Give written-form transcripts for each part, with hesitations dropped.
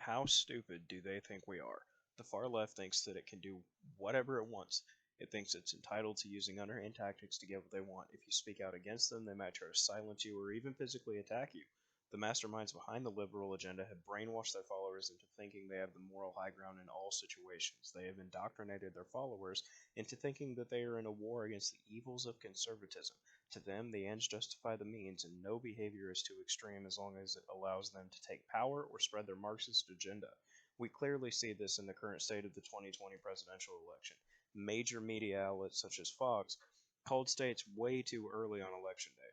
How stupid do they think we are? The far left thinks that it can do whatever it wants. It thinks it's entitled to using underhand tactics to get what they want. If you speak out against them, they might try to silence you or even physically attack you. The masterminds behind the liberal agenda have brainwashed their followers into thinking they have the moral high ground in all situations. They have indoctrinated their followers into thinking that they are in a war against the evils of conservatism. To them, the ends justify the means, and no behavior is too extreme as long as it allows them to take power or spread their Marxist agenda. We clearly see this in the current state of the 2020 presidential election. Major media outlets such as Fox called states way too early on election day.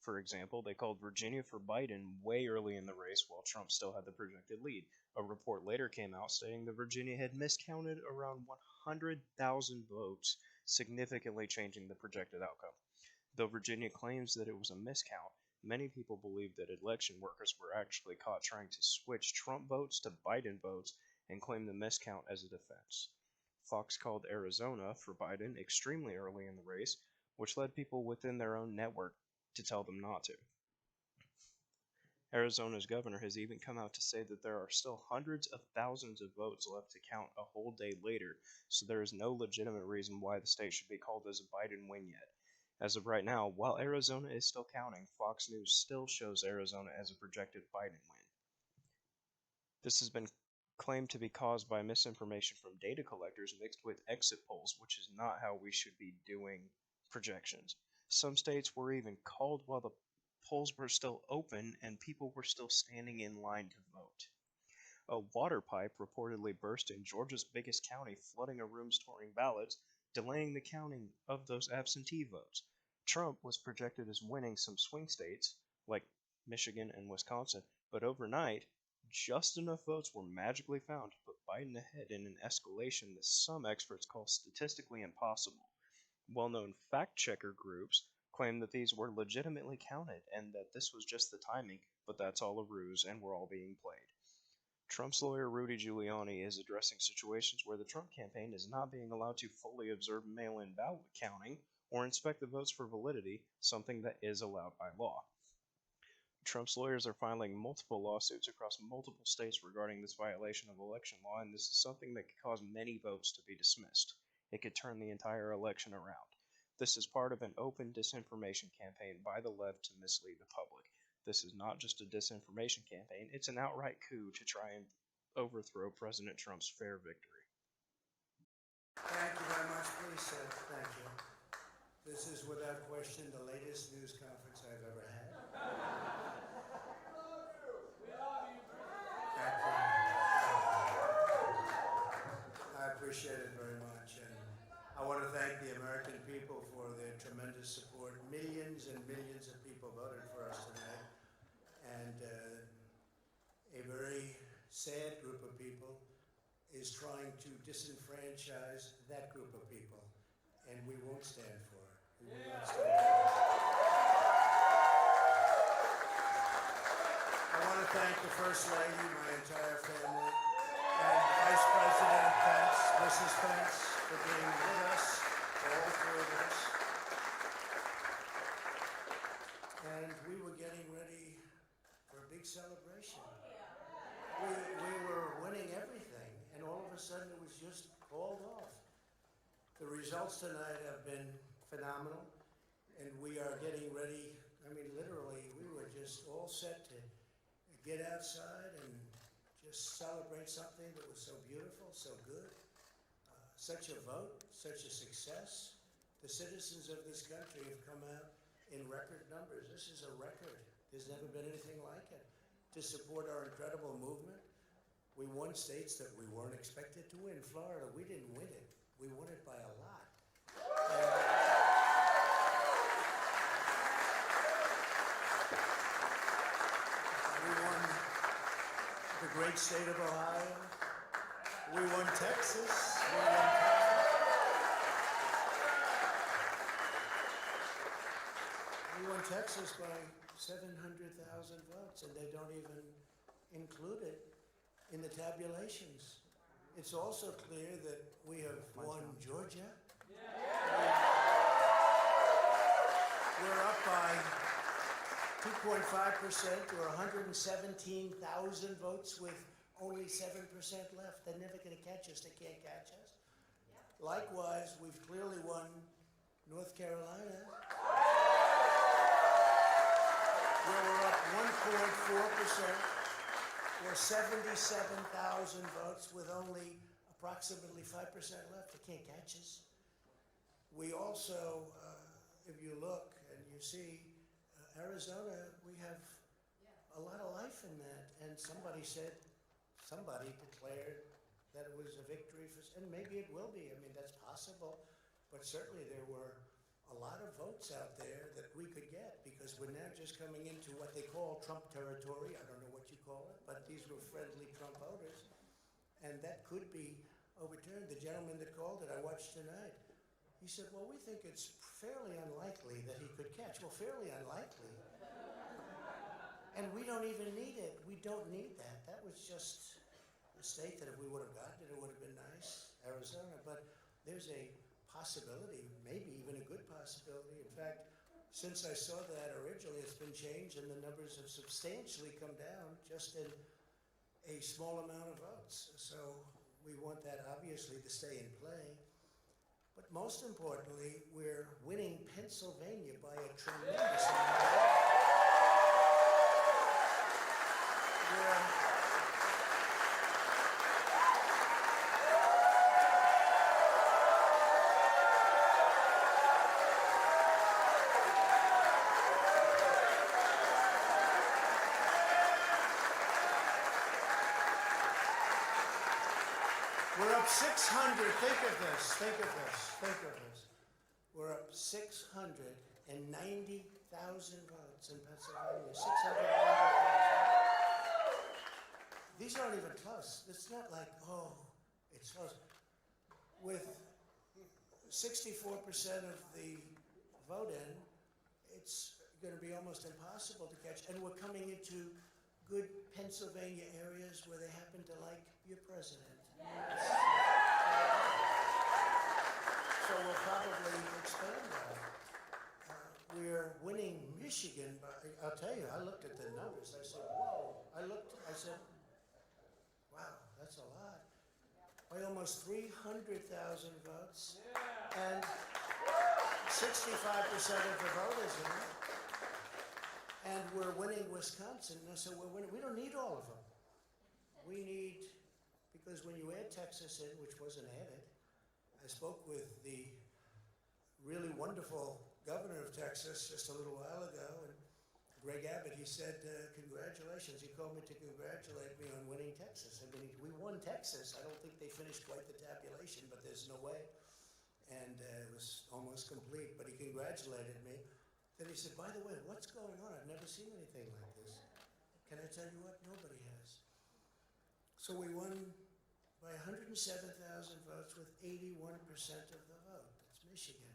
For example, they called Virginia for Biden way early in the race while Trump still had the projected lead. A report later came out stating that Virginia had miscounted around 100,000 votes, significantly changing the projected outcome. Though Virginia claims that it was a miscount, many people believe that election workers were actually caught trying to switch Trump votes to Biden votes and claim the miscount as a defense. Fox called Arizona for Biden extremely early in the race, which led people within their own network to tell them not to. Arizona's governor has even come out to say that there are still hundreds of thousands of votes left to count a whole day later, so there is no legitimate reason why the state should be called as a Biden win yet. As of right now, while Arizona is still counting, Fox News still shows Arizona as a projected Biden win. This has been claimed to be caused by misinformation from data collectors mixed with exit polls, which is not how we should be doing projections. Some states were even called while the polls were still open and people were still standing in line to vote. A water pipe reportedly burst in Georgia's biggest county, flooding a room storing ballots, delaying the counting of those absentee votes. Trump was projected as winning some swing states, like Michigan and Wisconsin, but overnight, just enough votes were magically found to put Biden ahead in an escalation that some experts call statistically impossible. Well-known fact-checker groups claim that these were legitimately counted and that this was just the timing, but that's all a ruse and we're all being played. Trump's lawyer Rudy Giuliani is addressing situations where the Trump campaign is not being allowed to fully observe mail-in ballot counting or inspect the votes for validity, something that is allowed by law. Trump's lawyers are filing multiple lawsuits across multiple states regarding this violation of election law, and this is something that could cause many votes to be dismissed. It could turn the entire election around. This is part of an open disinformation campaign by the left to mislead the public. This is not just a disinformation campaign, it's an outright coup to try and overthrow President Trump's fair victory. Thank you very much, please, sir. Thank you. This is without question the latest news conference I've ever had. Thank you. I appreciate it very much, and I want to thank the American people for their tremendous support. Millions and millions of people voted for us tonight, and a very sad group of people is trying to disenfranchise that group of people, and we won't stand for it. We will not stand for it. I want to thank the First Lady, my entire family, and Vice President Pence, Mrs. Pence, for being with us, all three of us. And we were getting ready for a big celebration. We were winning everything, and all of a sudden it was just called off. The results tonight have been phenomenal, and we are getting ready. I mean, literally, we were just all set to get outside and just celebrate something that was so beautiful, so good. Such a vote, such a success. The citizens of this country have come out in record numbers. This is a record. There's never been anything like it. To support our incredible movement. We won states that we weren't expected to win. Florida, we didn't win it. We won it by a lot. We won the great state of Ohio. We won Texas. We won Texas by 700,000 votes, and they don't even include it in the tabulations. It's also clear that we have won Georgia. We're up by 2.5% or 117,000 votes with only 7% left. They're never going to catch us. They can't catch us. Likewise, we've clearly won North Carolina, where we're up 1.4%, or 77,000 votes with only approximately 5% left. They can't catch us. We also, if you look and you see Arizona, we have a lot of life in that. And somebody declared that it was a victory for, and maybe it will be. I mean, that's possible. But certainly there were a lot of votes out there that we could get, because we're now just coming into what they call Trump territory. I don't know what you call it, but these were friendly Trump voters. And that could be overturned. The gentleman that called it, I watched tonight, he said, well, we think it's fairly unlikely that he could catch. Well, fairly unlikely. And we don't even need it. We don't need that. That was just a state that if we would have gotten it, it would have been nice, Arizona. But there's a possibility, maybe even a good possibility. In fact, since I saw that originally, it's been changed and the numbers have substantially come down just in a small amount of votes. So we want that obviously to stay in play. But most importantly, we're winning Pennsylvania by a tremendous amount. We're up 600. Think of this. We're up 690,000 votes in Pennsylvania. 690,000. These aren't even close. It's not like, oh, it's close. With 64% of the vote in, it's going to be almost impossible to catch. And we're coming into good Pennsylvania areas where they happen to like your president. So we'll probably expand that. We're winning Michigan by, I'll tell you, I looked at the numbers. I said, whoa. I said, wow, that's a lot. By almost 300,000 votes. And 65% of the voters in it. And we're winning Wisconsin. So we're winning. We don't need all of them. We need, because when you add Texas in, which wasn't added, I spoke with the really wonderful governor of Texas just a little while ago, and Greg Abbott, he said, congratulations. He called me to congratulate me on winning Texas. I mean, we won Texas. I don't think they finished quite the tabulation, but there's no way. And it was almost complete, but he congratulated me. Then he said, by the way, what's going on? I've never seen anything like this. Can I tell you what? Nobody has. So we won by 107,000 votes with 81% of the vote. That's Michigan.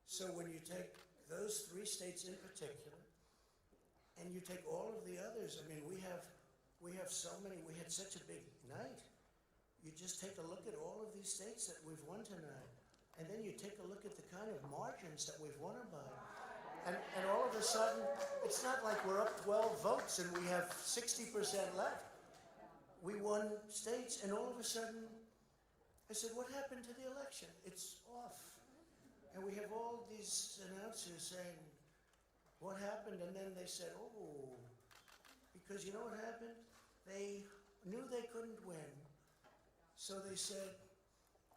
So when you take those three states in particular, and you take all of the others, I mean, we have so many, we had such a big night. You just take a look at all of these states that we've won tonight, and then you take a look at the kind of margins that we've won them by. And all of a sudden, it's not like we're up 12 votes and we have 60% left. We won states, and all of a sudden, I said, what happened to the election? It's off. And we have all these announcers saying, what happened? And then they said, oh, because you know what happened? They knew they couldn't win. So they said,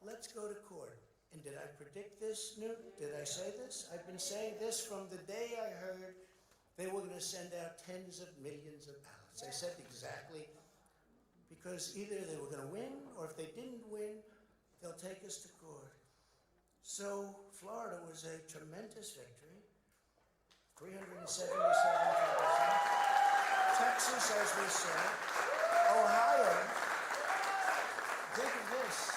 let's go to court. And did I predict this, Newt? Did I say this? I've been saying this from the day I heard they were going to send out tens of millions of ballots. I said exactly, because either they were going to win, or if they didn't win, they'll take us to court. So Florida was a tremendous victory, 377,000. Texas, as we said. Ohio, think of this.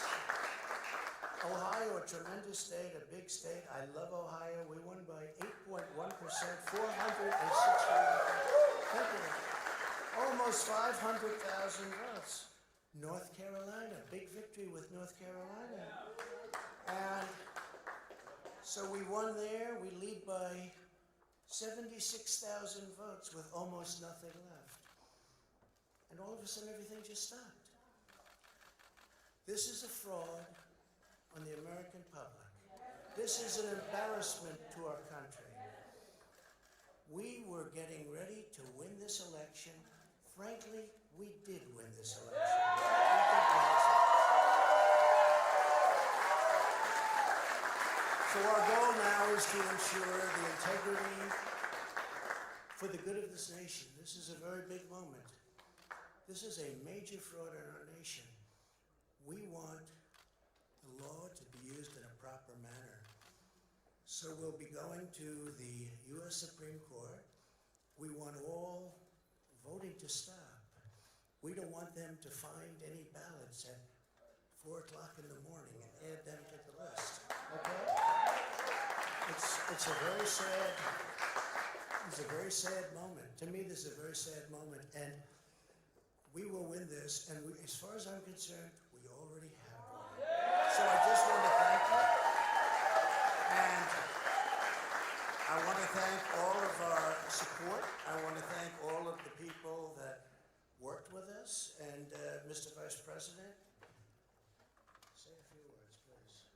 Ohio, a tremendous state, a big state. I love Ohio. We won by 8.1%, 460, almost 500,000 votes. North Carolina, big victory with North Carolina. And so we won there. We lead by 76,000 votes with almost nothing left. and all of a sudden everything just stopped. This is a fraud on the American public. This is an embarrassment to our country. We were getting ready to win this election. Frankly, we did win this election. So our goal now is to ensure the integrity for the good of this nation. This is a very big moment. This is a major fraud in our nation. We want the law to be used in a proper manner. So we'll be going to the U.S. Supreme Court. We want all voting to stop. We don't want them to find any ballots at 4 o'clock in the morning and add them to the list. Okay? It's a very sad moment. To me, this is a very sad moment, and we will win this. And as far as I'm concerned, we already have won. So I just want to thank you, and I want to thank all of our support. I want to thank all of the people that worked with us, and Mr. Vice President, say a few words, please.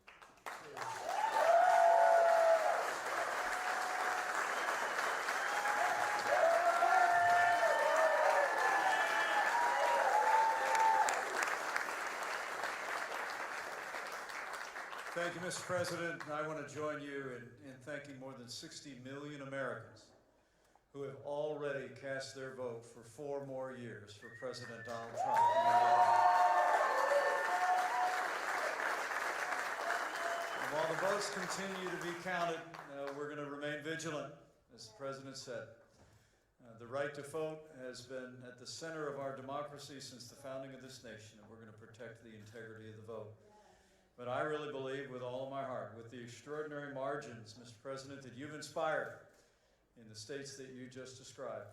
Thank you, Mr. President. I want to join you in thanking more than 60 million Americans who have already cast their vote for 4 more years for President Donald Trump. And while the votes continue to be counted, we're going to remain vigilant, as the President said. The right to vote has been at the center of our democracy since the founding of this nation, and we're going to protect the integrity of the vote. But I really believe with all of my heart, with the extraordinary margins, Mr. President, that you've inspired in the states that you just described,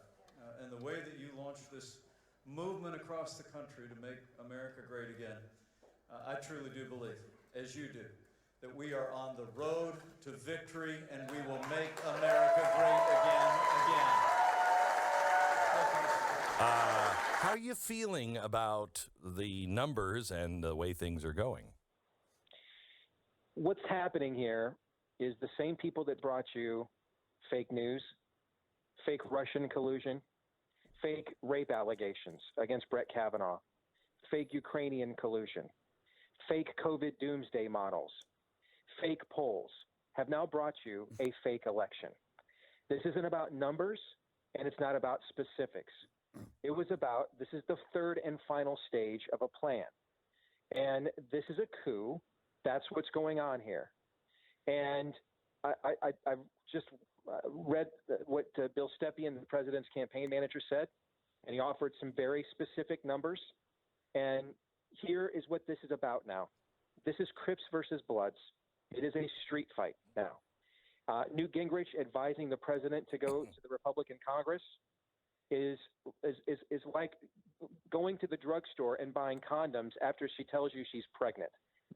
and the way that you launched this movement across the country to make America great again, I truly do believe, as you do, that we are on the road to victory, and we will make America great again. How are you feeling about the numbers and the way things are going? What's happening here is the same people that brought you fake news, fake Russian collusion, fake rape allegations against Brett Kavanaugh, fake Ukrainian collusion, fake COVID doomsday models, fake polls, have now brought you a fake election. This isn't about numbers, and it's not about specifics. It was about, this is the third and final stage of a plan. And this is a coup. That's what's going on here. And I've just read what Bill Stepien, the president's campaign manager, said, and he offered some very specific numbers. And here is what this is about now. This is Crips versus Bloods. It is a street fight now. Newt Gingrich advising the president to go to the Republican Congress is like going to the drugstore and buying condoms after she tells you she's pregnant.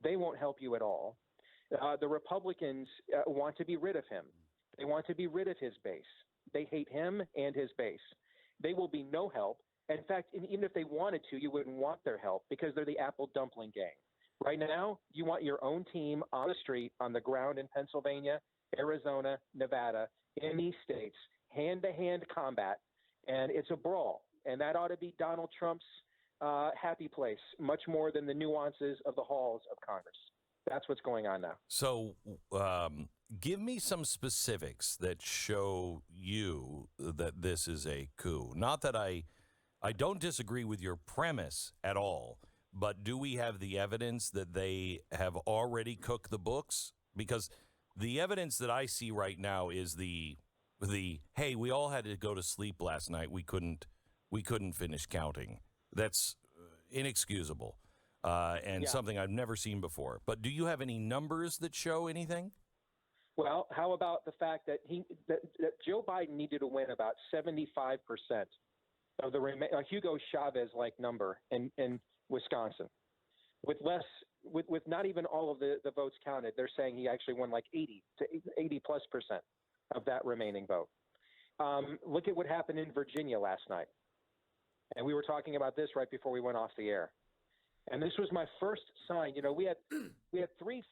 They won't help you at all. The Republicans want to be rid of him. They want to be rid of his base. They hate him and his base. They will be no help. In fact, even if they wanted to, you wouldn't want their help because they're the apple dumpling gang. Right now, you want your own team on the street, on the ground in Pennsylvania, Arizona, Nevada, in these states, hand-to-hand combat, and it's a brawl. And that ought to be Donald Trump's happy place, much more than the nuances of the halls of Congress. That's what's going on now. So give me some specifics that show you that this is a coup. Not that I don't disagree with your premise at all, but do we have the evidence that they have already cooked the books? Because the evidence that I see right now is the hey, we all had to go to sleep last night. We couldn't finish counting. That's inexcusable and something I've never seen before. But do you have any numbers that show anything? Well, how about the fact that that Joe Biden needed to win about 75% of the Hugo Chavez-like number in Wisconsin, with not even all of the votes counted. They're saying he actually won like 80+ % of that remaining vote. Look at what happened in Virginia last night. And we were talking about this right before we went off the air. And this was my first sign. You know, we had three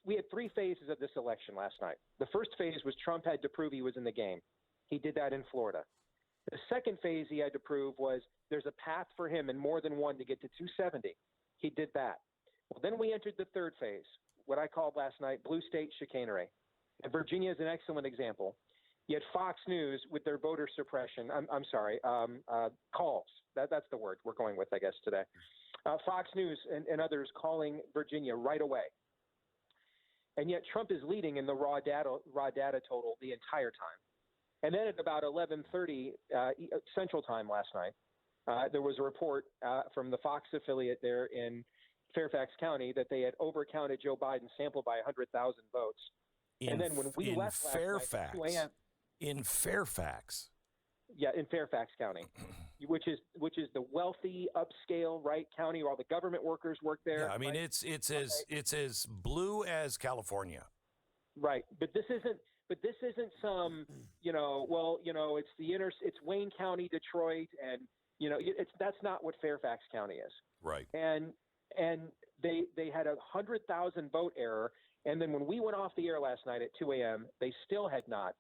phases of this election last night. The first phase was Trump had to prove he was in the game. He did that in Florida. The second phase he had to prove was there's a path for him and more than one to get to 270. He did that. Well, then we entered the third phase, what I called last night blue state chicanery. And Virginia is an excellent example. You had Fox News with their voter suppression. Calls. That's the word we're going with, I guess, today. Fox News and others calling Virginia right away. And yet Trump is leading in the raw data total the entire time. And then at about 11:30 Central Time last night, there was a report from the Fox affiliate there in Fairfax County that they had overcounted Joe Biden's sample by 100,000 votes. And then when we left last night at 2 a.m. In Fairfax. Yeah, in Fairfax County, which is the wealthy, upscale, right county where all the government workers work there. Yeah, I mean right? it's as blue as California. Right, but this isn't some, it's Wayne County, Detroit, and that's not what Fairfax County is. Right. And they had 100,000 vote error, and then when we went off the air last night at 2 a.m., they still had not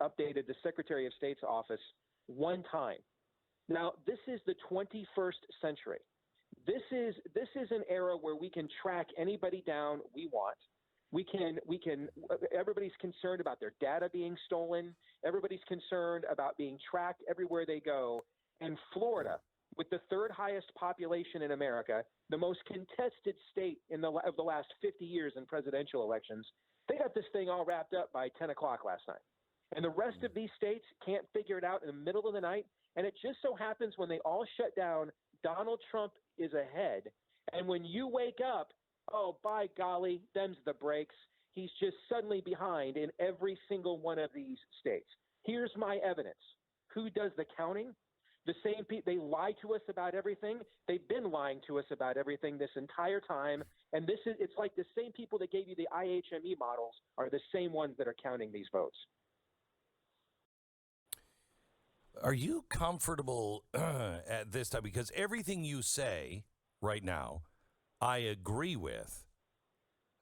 updated the Secretary of State's office one time. Now, this is the 21st century. This is an era where we can track anybody down we want. We can everybody's concerned about their data being stolen. Everybody's concerned about being tracked everywhere they go. And Florida, with the third highest population in America, the most contested state of the last 50 years in presidential elections, they got this thing all wrapped up by 10 o'clock last night. And the rest of these states can't figure it out in the middle of the night. And it just so happens when they all shut down, Donald Trump is ahead. And when you wake up, oh, by golly, them's the breaks. He's just suddenly behind in every single one of these states. Here's my evidence. Who does the counting? The same people. They lie to us about everything. They've been lying to us about everything this entire time. And it's like the same people that gave you the IHME models are the same ones that are counting these votes. Are you comfortable at this time? Because everything you say right now, I agree with.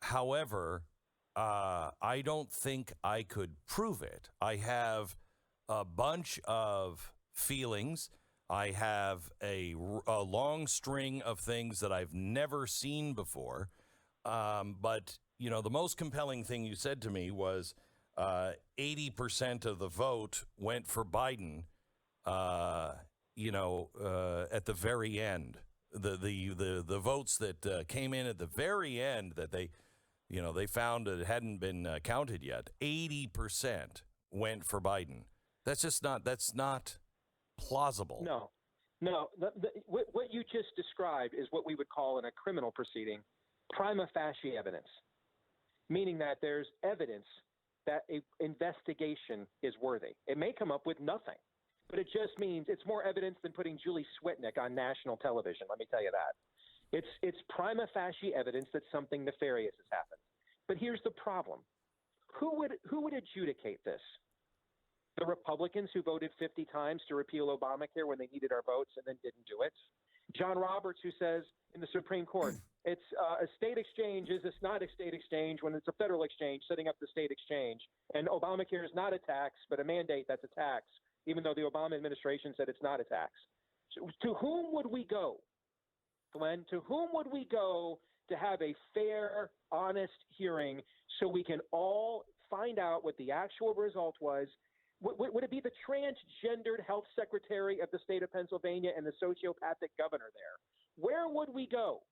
However, I don't think I could prove it. I have a bunch of feelings. I have a long string of things that I've never seen before. But, the most compelling thing you said to me was 80% of the vote went for Biden. At the very end, the votes that came in at the very end that they found it hadn't been counted yet. 80% went for Biden. That's not plausible. No. What you just described is what we would call in a criminal proceeding prima facie evidence, meaning that there's evidence that an investigation is worthy. It may come up with nothing. But it just means it's more evidence than putting Julie Swetnick on national television. Let me tell you that. It's prima facie evidence that something nefarious has happened. But here's the problem. Who would adjudicate this? The Republicans who voted 50 times to repeal Obamacare when they needed our votes and then didn't do it? John Roberts, who says in the Supreme Court, it's a state exchange it's not a state exchange when it's a federal exchange setting up the state exchange. And Obamacare is not a tax, but a mandate that's a tax, even though the Obama administration said it's not a tax. So to whom would we go, Glenn? To whom would we go to have a fair, honest hearing so we can all find out what the actual result was? Would it be the transgendered health secretary of the state of Pennsylvania and the sociopathic governor there? Where would we go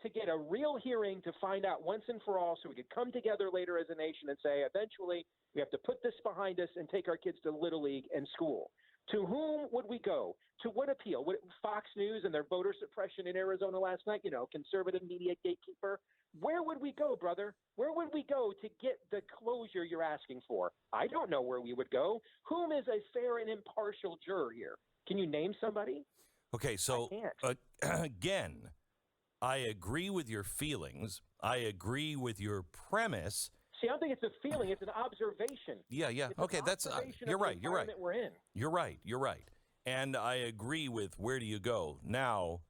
to get a real hearing to find out once and for all so we could come together later as a nation and say, eventually, we have to put this behind us and take our kids to Little League and school? To whom would we go? To what appeal? Would it Fox News and their voter suppression in Arizona last night, conservative media gatekeeper? Where would we go, brother? Where would we go to get the closure you're asking for? I don't know where we would go. Whom is a fair and impartial juror here? Can you name somebody? Okay, so again, I agree with your feelings. I agree with your premise. See, I don't think it's a feeling; it's an observation. Yeah. It's Okay, an that's observation you're of the right. You're right. environment we're in. You're right. And I agree with where do you go. Now,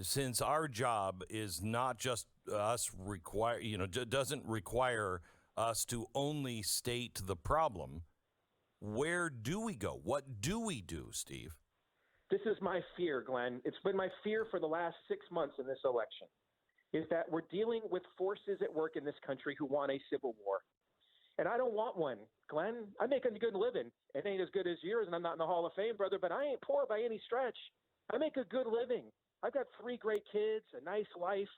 since our job is not just us require, doesn't require us to only state the problem, where do we go? What do we do, Steve? This is my fear, Glenn. It's been my fear for the last 6 months in this election, is that we're dealing with forces at work in this country who want a civil war. And I don't want one, Glenn. I make a good living. It ain't as good as yours, and I'm not in the Hall of Fame, brother, but I ain't poor by any stretch. I make a good living. I've got 3 great kids, a nice life.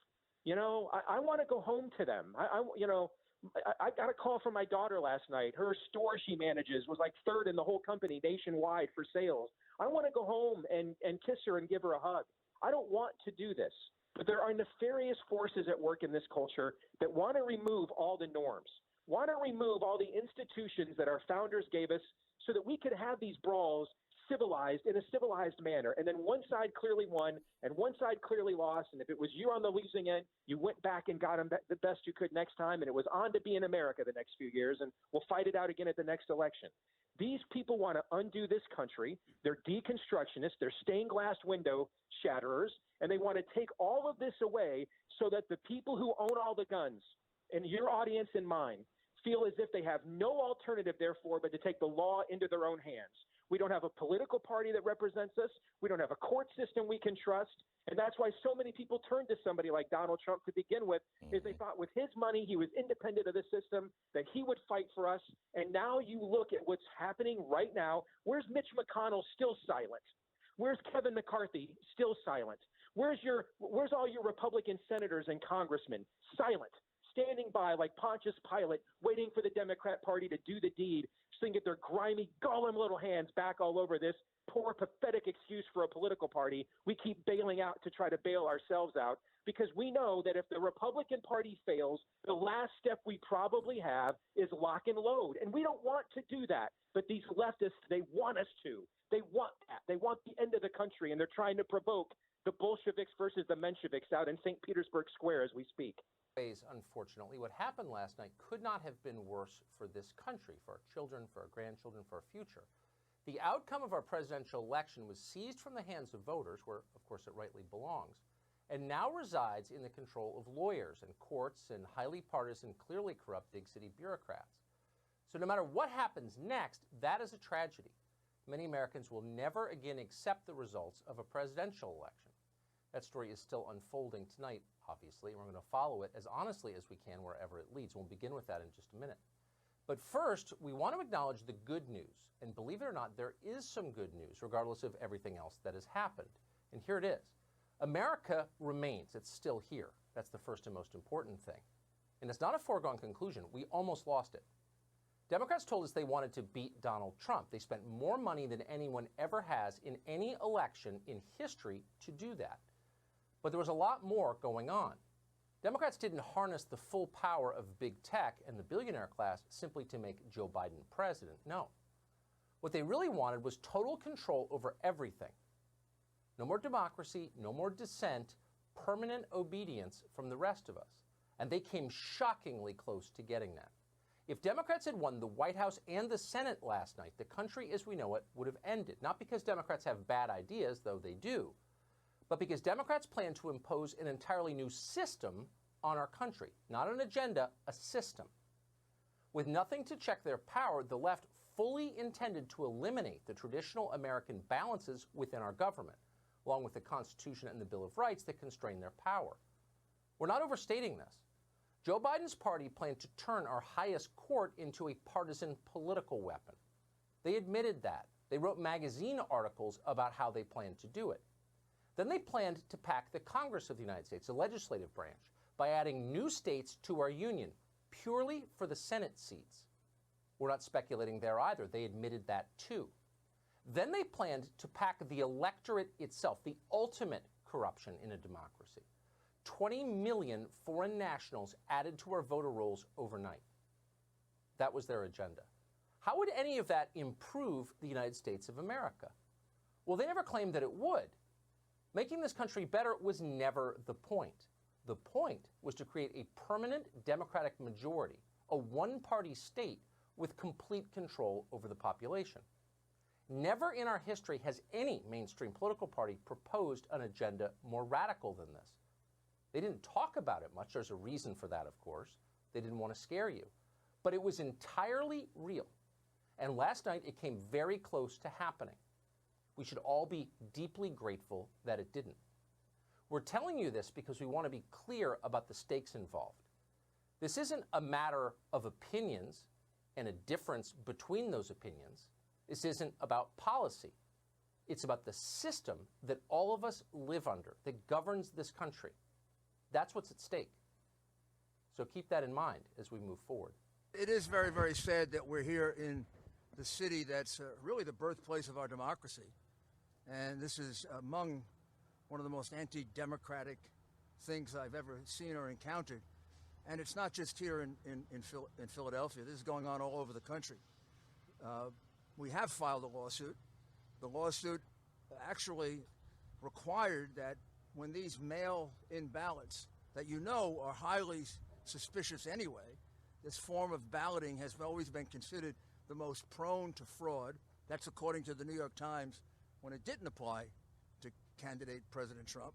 I want to go home to them. I got a call from my daughter last night. Her store she manages was like 3rd in the whole company nationwide for sales. I want to go home and kiss her and give her a hug. I don't want to do this. But there are nefarious forces at work in this culture that want to remove all the norms, want to remove all the institutions that our founders gave us so that we could have these brawls civilized in a civilized manner. And then one side clearly won and one side clearly lost. And if it was you on the losing end, you went back and got them the best you could next time. And it was on to be in America the next few years. And we'll fight it out again at the next election. These people want to undo this country. They're deconstructionists. They're stained glass window shatterers. And they want to take all of this away so that the people who own all the guns, and your audience and mine, feel as if they have no alternative, therefore, but to take the law into their own hands. We don't have a political party that represents us. We don't have a court system we can trust. And that's why so many people turned to somebody like Donald Trump to begin with, is they thought with his money, he was independent of the system, that he would fight for us. And now you look at what's happening right now. Where's Mitch McConnell? Still silent. Where's Kevin McCarthy? Still silent. Where's all your Republican senators and congressmen? Silent. Standing by like Pontius Pilate, waiting for the Democrat Party to do the deed, so they can get their grimy, gollum little hands back all over this poor, pathetic excuse for a political party. We keep bailing out to try to bail ourselves out because we know that if the Republican Party fails, the last step we probably have is lock and load. And we don't want to do that. But these leftists, they want us to. They want that. They want the end of the country, and they're trying to provoke the Bolsheviks versus the Mensheviks out in St. Petersburg Square as we speak. Unfortunately, what happened last night could not have been worse for this country, for our children, for our grandchildren, for our future. The outcome of our presidential election was seized from the hands of voters, where, of course, it rightly belongs, and now resides in the control of lawyers and courts and highly partisan, clearly corrupt big city bureaucrats. So no matter what happens next, that is a tragedy. Many Americans will never again accept the results of a presidential election. That story is still unfolding tonight, obviously, and we're going to follow it as honestly as we can wherever it leads. We'll begin with that in just a minute. But first, we want to acknowledge the good news. And believe it or not, there is some good news, regardless of everything else that has happened. And here it is. America remains. It's still here. That's the first and most important thing. And it's not a foregone conclusion. We almost lost it. Democrats told us they wanted to beat Donald Trump. They spent more money than anyone ever has in any election in history to do that. But there was a lot more going on. Democrats didn't harness the full power of big tech and the billionaire class simply to make Joe Biden president. No. What they really wanted was total control over everything. No more democracy, no more dissent, permanent obedience from the rest of us. And they came shockingly close to getting that. If Democrats had won the White House and the Senate last night, the country as we know it would have ended. Not because Democrats have bad ideas, though they do, but because Democrats plan to impose an entirely new system on our country. Not an agenda, a system. With nothing to check their power, the left fully intended to eliminate the traditional American balances within our government, along with the Constitution and the Bill of Rights that constrain their power. We're not overstating this. Joe Biden's party planned to turn our highest court into a partisan political weapon. They admitted that. They wrote magazine articles about how they planned to do it. Then they planned to pack the Congress of the United States, the legislative branch, by adding new states to our union, purely for the Senate seats. We're not speculating there either. They admitted that too. Then they planned to pack the electorate itself, the ultimate corruption in a democracy. 20 million foreign nationals added to our voter rolls overnight. That was their agenda. How would any of that improve the United States of America? Well, they never claimed that it would. Making this country better was never the point. The point was to create a permanent Democratic majority, a one-party state with complete control over the population. Never in our history has any mainstream political party proposed an agenda more radical than this. They didn't talk about it much. There's a reason for that, of course. They didn't want to scare you. But it was entirely real. And last night, it came very close to happening. We should all be deeply grateful that it didn't. We're telling you this because we want to be clear about the stakes involved. This isn't a matter of opinions and a difference between those opinions. This isn't about policy. It's about the system that all of us live under, that governs this country. That's what's at stake. So keep that in mind as we move forward. It is very, very sad that we're here in the city that's really the birthplace of our democracy. And this is among one of the most anti-democratic things I've ever seen or encountered. And it's not just here in Philadelphia. This is going on all over the country. We have filed a lawsuit. The lawsuit actually required that when these mail-in ballots that you know are highly suspicious anyway, this form of balloting has always been considered the most prone to fraud. That's according to the New York Times when it didn't apply to candidate President Trump.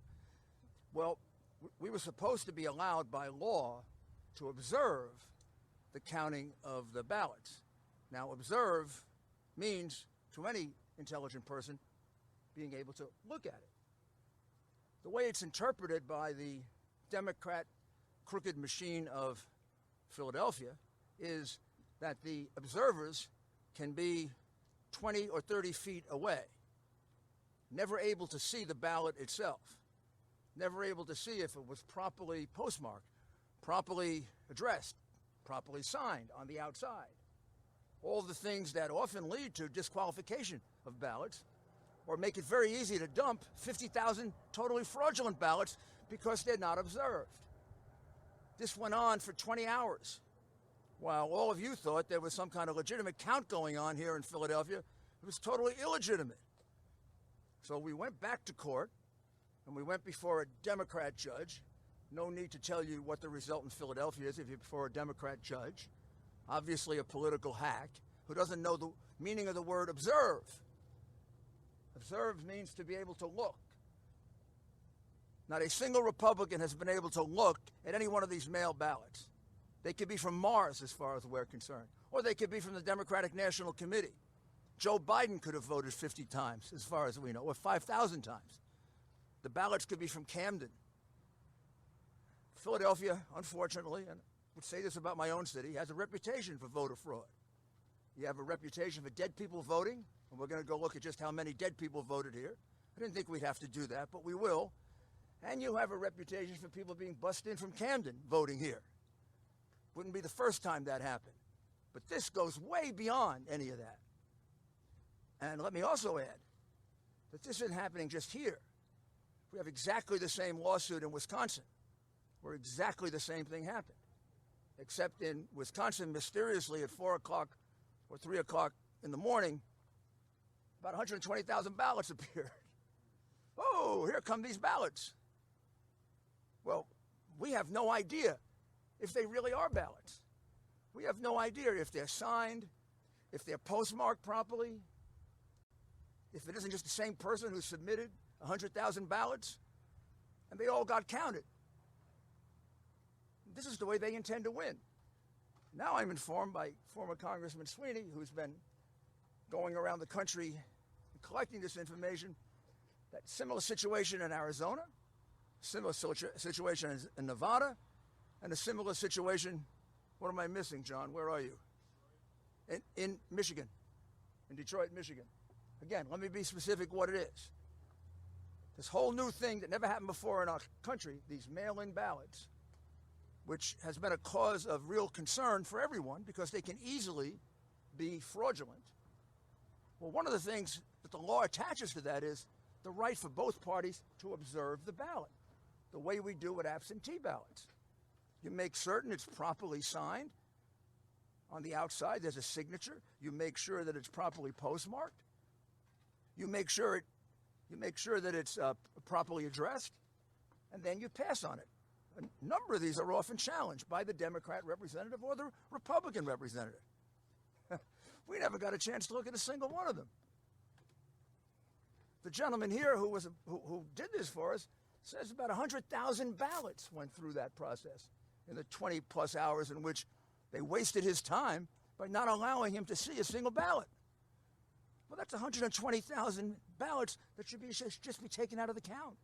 Well, we were supposed to be allowed by law to observe the counting of the ballots. Now, observe means, to any intelligent person, being able to look at it. The way it's interpreted by the Democrat crooked machine of Philadelphia is that the observers can be 20 or 30 feet away, never able to see the ballot itself, never able to see if it was properly postmarked, properly addressed, properly signed on the outside. All the things that often lead to disqualification of ballots or make it very easy to dump 50,000 totally fraudulent ballots because they're not observed. This went on for 20 hours. While all of you thought there was some kind of legitimate count going on here in Philadelphia, it was totally illegitimate. So we went back to court, and we went before a Democrat judge. No need to tell you what the result in Philadelphia is if you're before a Democrat judge. Obviously a political hack who doesn't know the meaning of the word observe. Observe means to be able to look. Not a single Republican has been able to look at any one of these mail ballots. They could be from Mars, as far as we're concerned, or they could be from the Democratic National Committee. Joe Biden could have voted 50 times, as far as we know, or 5,000 times. The ballots could be from Camden. Philadelphia, unfortunately, and I would say this about my own city, has a reputation for voter fraud. You have a reputation for dead people voting, and we're going to go look at just how many dead people voted here. I didn't think we'd have to do that, but we will. And you have a reputation for people being bussed in from Camden voting here. Wouldn't be the first time that happened. But this goes way beyond any of that. And let me also add that this isn't happening just here. We have exactly the same lawsuit in Wisconsin, where exactly the same thing happened. Except in Wisconsin, mysteriously at 4 o'clock or 3 o'clock in the morning, about 120,000 ballots appeared. Oh, here come these ballots. Well, we have no idea if they really are ballots. We have no idea if they're signed, if they're postmarked properly, if it isn't just the same person who submitted 100,000 ballots, and they all got counted. This is the way they intend to win. Now I'm informed by former Congressman Sweeney, who's been going around the country and collecting this information, that similar situation in Arizona, similar situation in Nevada, and a similar situation, what am I missing, John? Where are you? In Michigan, in Detroit, Michigan. Again, let me be specific what it is. This whole new thing that never happened before in our country, these mail-in ballots, which has been a cause of real concern for everyone because they can easily be fraudulent. Well, one of the things that the law attaches to that is the right for both parties to observe the ballot, the way we do with absentee ballots. You make certain it's properly signed. On the outside, there's a signature. You make sure that it's properly postmarked. You make sure that it's properly addressed, and then you pass on it. A number of these are often challenged by the Democrat representative or the Republican representative. We never got a chance to look at a single one of them. The gentleman here who did this for us says about 100,000 ballots went through that process in the 20-plus hours in which they wasted his time by not allowing him to see a single ballot. Well, that's 120,000 ballots that should just be taken out of the count.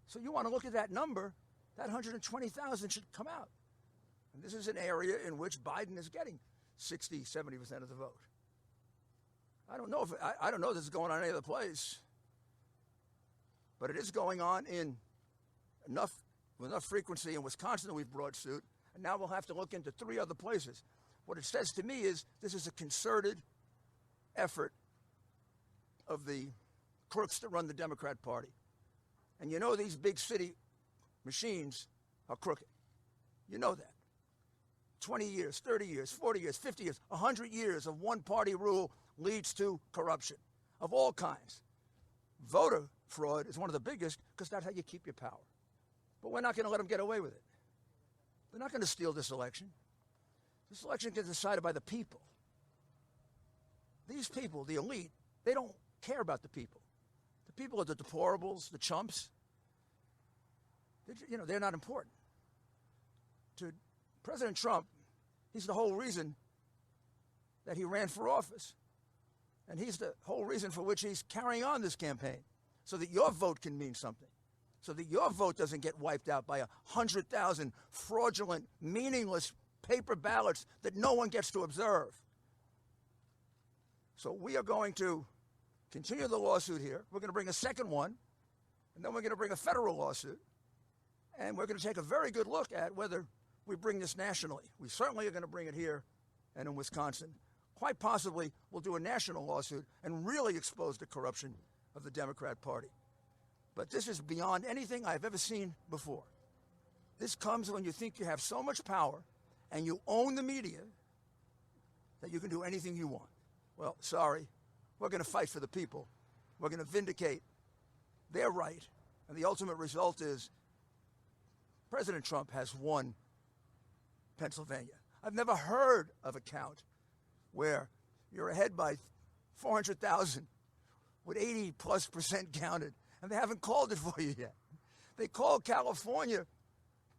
So you want to look at that number, that 120,000 should come out. And this is an area in which Biden is getting 60, 70% of the vote. I don't know if this is going on any other place, but it is going on with enough frequency in Wisconsin that we've brought suit, and now we'll have to look into 3 other places. What it says to me is this is a concerted effort of the crooks that run the Democrat Party. And you know these big city machines are crooked. You know that. 20 years, 30 years, 40 years, 50 years, 100 years of one-party rule leads to corruption of all kinds. Voter fraud is one of the biggest because that's how you keep your power. But we're not going to let them get away with it. They're not going to steal this election. This election gets decided by the people. These people, the elite, they don't care about the people. The people are the deplorables, the chumps. They're not important. To President Trump, he's the whole reason that he ran for office. And he's the whole reason for which he's carrying on this campaign, so that your vote can mean something, so that your vote doesn't get wiped out by 100,000 fraudulent, meaningless paper ballots that no one gets to observe. So we are going to continue the lawsuit here. We're going to bring a second one, and then we're going to bring a federal lawsuit, and we're going to take a very good look at whether we bring this nationally. We certainly are going to bring it here and in Wisconsin. Quite possibly, we'll do a national lawsuit and really expose the corruption of the Democrat Party. But this is beyond anything I've ever seen before. This comes when you think you have so much power and you own the media that you can do anything you want. Well, sorry, we're going to fight for the people. We're going to vindicate their right. And the ultimate result is President Trump has won Pennsylvania. I've never heard of a count where you're ahead by 400,000 with 80+% counted, and they haven't called it for you yet. They called California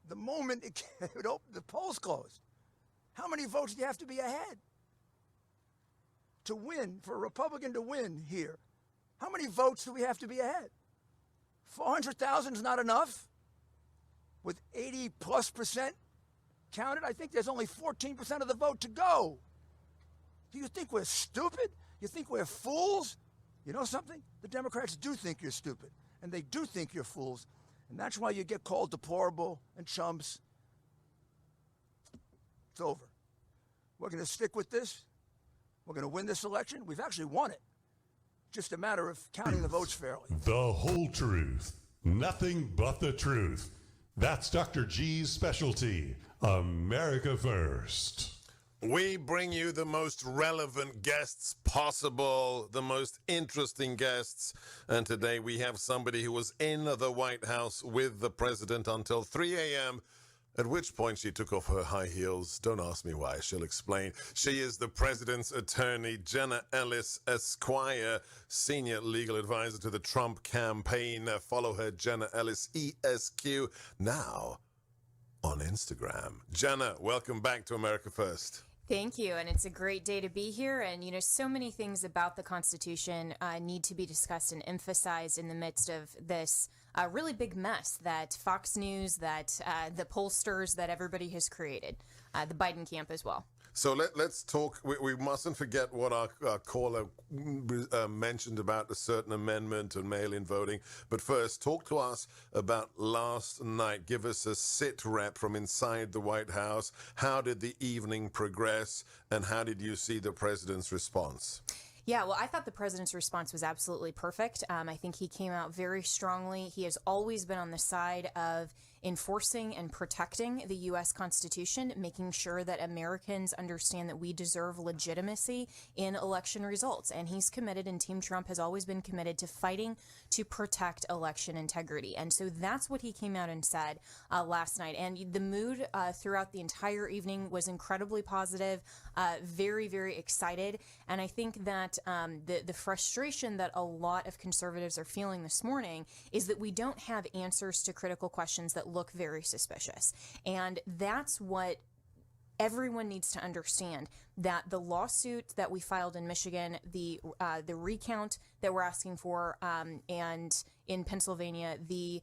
the moment the polls closed. How many votes do you have to be ahead to win, for a Republican to win here? How many votes do we have to be ahead? 400,000 is not enough? With 80+% counted, I think there's only 14% of the vote to go. Do you think we're stupid? You think we're fools? You know something? The Democrats do think you're stupid, and they do think you're fools, and that's why you get called deplorable and chumps. It's over. We're going to stick with this. We're going to win this election. We've actually won it. Just a matter of counting the votes fairly. The whole truth. Nothing but the truth. That's Dr. G's specialty. America First. We bring you the most relevant guests possible, the most interesting guests. And today we have somebody who was in the White House with the president until 3 a.m., at which point she took off her high heels. Don't ask me why, she'll explain. She is the president's attorney, Jenna Ellis Esquire, senior legal advisor to the Trump campaign. Follow her, Jenna Ellis, ESQ, now on Instagram. Jenna, welcome back to America First. Thank you, and it's a great day to be here. And, you know, so many things about the Constitution need to be discussed and emphasized in the midst of this really big mess that Fox News, that the pollsters, that everybody has created, the Biden camp as well. So let's talk. We mustn't forget what our caller mentioned about a certain amendment and mail-in voting. But first, talk to us about last night. Give us a sit rep from inside the White House. How did the evening progress, and how did you see the president's response? Yeah, well, I thought the president's response was absolutely perfect. I think he came out very strongly. He has always been on the side of enforcing and protecting the U.S. Constitution, making sure that Americans understand that we deserve legitimacy in election results. And he's committed, and Team Trump has always been committed to fighting to protect election integrity. And so that's what he came out and said last night. And the mood throughout the entire evening was incredibly positive, very, very excited. And I think that that the frustration that a lot of conservatives are feeling this morning is that we don't have answers to critical questions that look very suspicious. And that's what everyone needs to understand, that the lawsuit that we filed in Michigan, the recount that we're asking for, and in Pennsylvania, the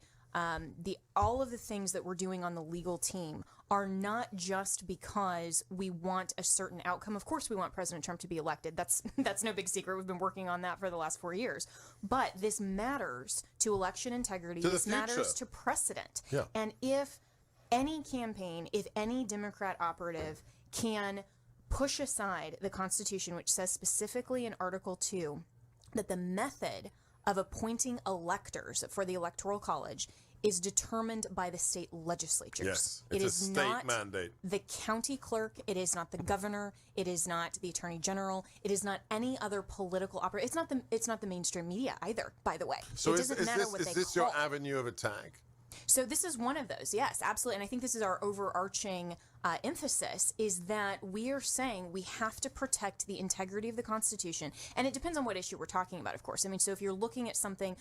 all of the things that we're doing on the legal team are not just because we want a certain outcome. Of course, we want President Trump to be elected. That's no big secret. We've been working on that for the last 4 years. But this matters to election integrity. This matters to precedent. Yeah. And if any campaign, if any Democrat operative can push aside the Constitution, which says specifically in Article 2 that the method of appointing electors for the Electoral College is determined by the state legislatures. Yes, It it's is a state not mandate. the county clerk. It is not the governor. It is not the attorney general. It is not any other political operator. It's not the mainstream media either, by the way. So it is doesn't matter what this they your call. avenue of attack? So this is one of those, yes, absolutely. And I think this is our overarching emphasis, is that we are saying we have to protect the integrity of the Constitution. And it depends on what issue we're talking about, of course. I mean, so if you're looking at something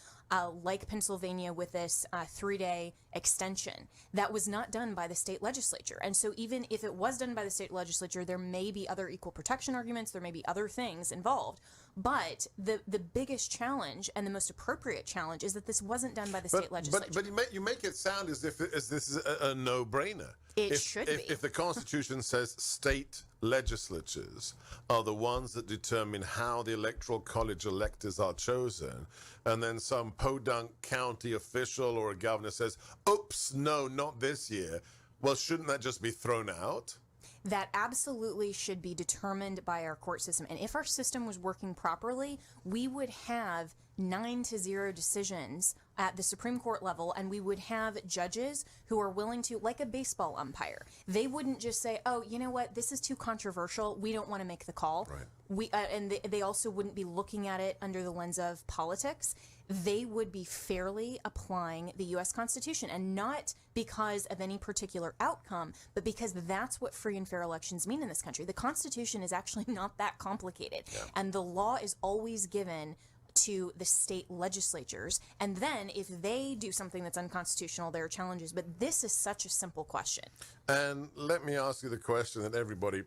like Pennsylvania with this 3-day extension, that was not done by the state legislature. And so even if it was done by the state legislature, there may be other equal protection arguments, there may be other things involved. But the biggest challenge and the most appropriate challenge is that this wasn't done by the state legislature. But you make it sound as if this is a no-brainer. It should be. If the Constitution says state legislatures are the ones that determine how the Electoral College electors are chosen, and then some podunk county official or a governor says, oops, no, not this year, well, shouldn't that just be thrown out? That absolutely should be determined by our court system. And if our system was working properly, we would have 9-0 decisions at the Supreme Court level, and we would have judges who are willing to, like a baseball umpire, they wouldn't just say, oh, you know what, this is too controversial, we don't want to make the call. Right. And they also wouldn't be looking at it under the lens of politics. They would be fairly applying the U.S. Constitution, and not because of any particular outcome, but because that's what free and fair elections mean in this country. The Constitution is actually not that complicated, and the law is always given to the state legislatures, and then if they do something that's unconstitutional, there are challenges. But this is such a simple question. And let me ask you the question that everybody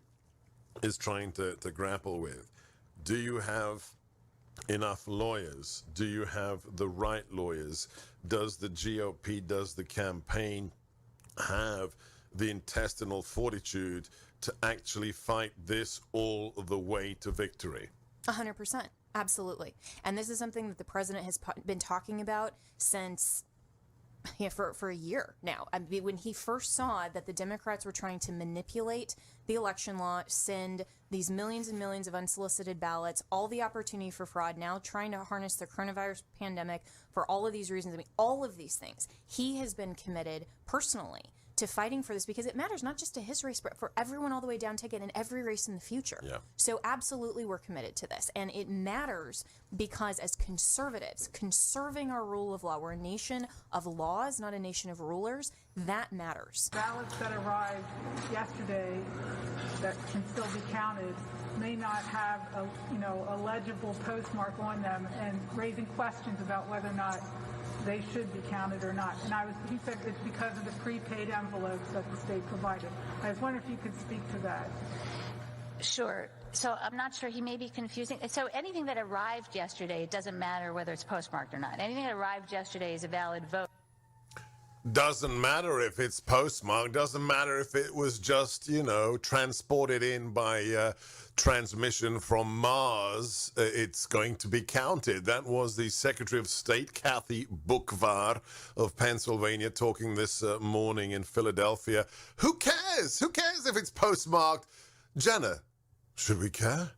is trying to grapple with. Do you have enough lawyers? Do you have the right lawyers? Does the GOP, does the campaign have the intestinal fortitude to actually fight this all the way to victory? 100%. Absolutely. And this is something that the president has been talking about since for a year now. I mean, when he first saw that the Democrats were trying to manipulate the election law, send these millions and millions of unsolicited ballots, all the opportunity for fraud, now trying to harness the coronavirus pandemic for all of these reasons, I mean, all of these things, he has been committed personally to fighting for this, because it matters not just to his race, but for everyone all the way down ticket in every race in the future. Yeah. So absolutely we're committed to this. And it matters because as conservatives, conserving our rule of law, we're a nation of laws, not a nation of rulers, that matters. Ballots that arrived yesterday that can still be counted may not have a legible postmark on them, and raising questions about whether or not they should be counted or not. And he said it's because of the prepaid envelopes that the state provided. I was wondering if you could speak to that. Sure. So I'm not sure, he may be confusing. So anything that arrived yesterday, it doesn't matter whether it's postmarked or not. Anything that arrived yesterday is a valid vote. Doesn't matter if it's postmarked, doesn't matter if it was just, transported in by transmission from Mars, it's going to be counted. That was the Secretary of State, Kathy Boockvar of Pennsylvania, talking this morning in Philadelphia. Who cares? Who cares if it's postmarked? Jenna, should we care?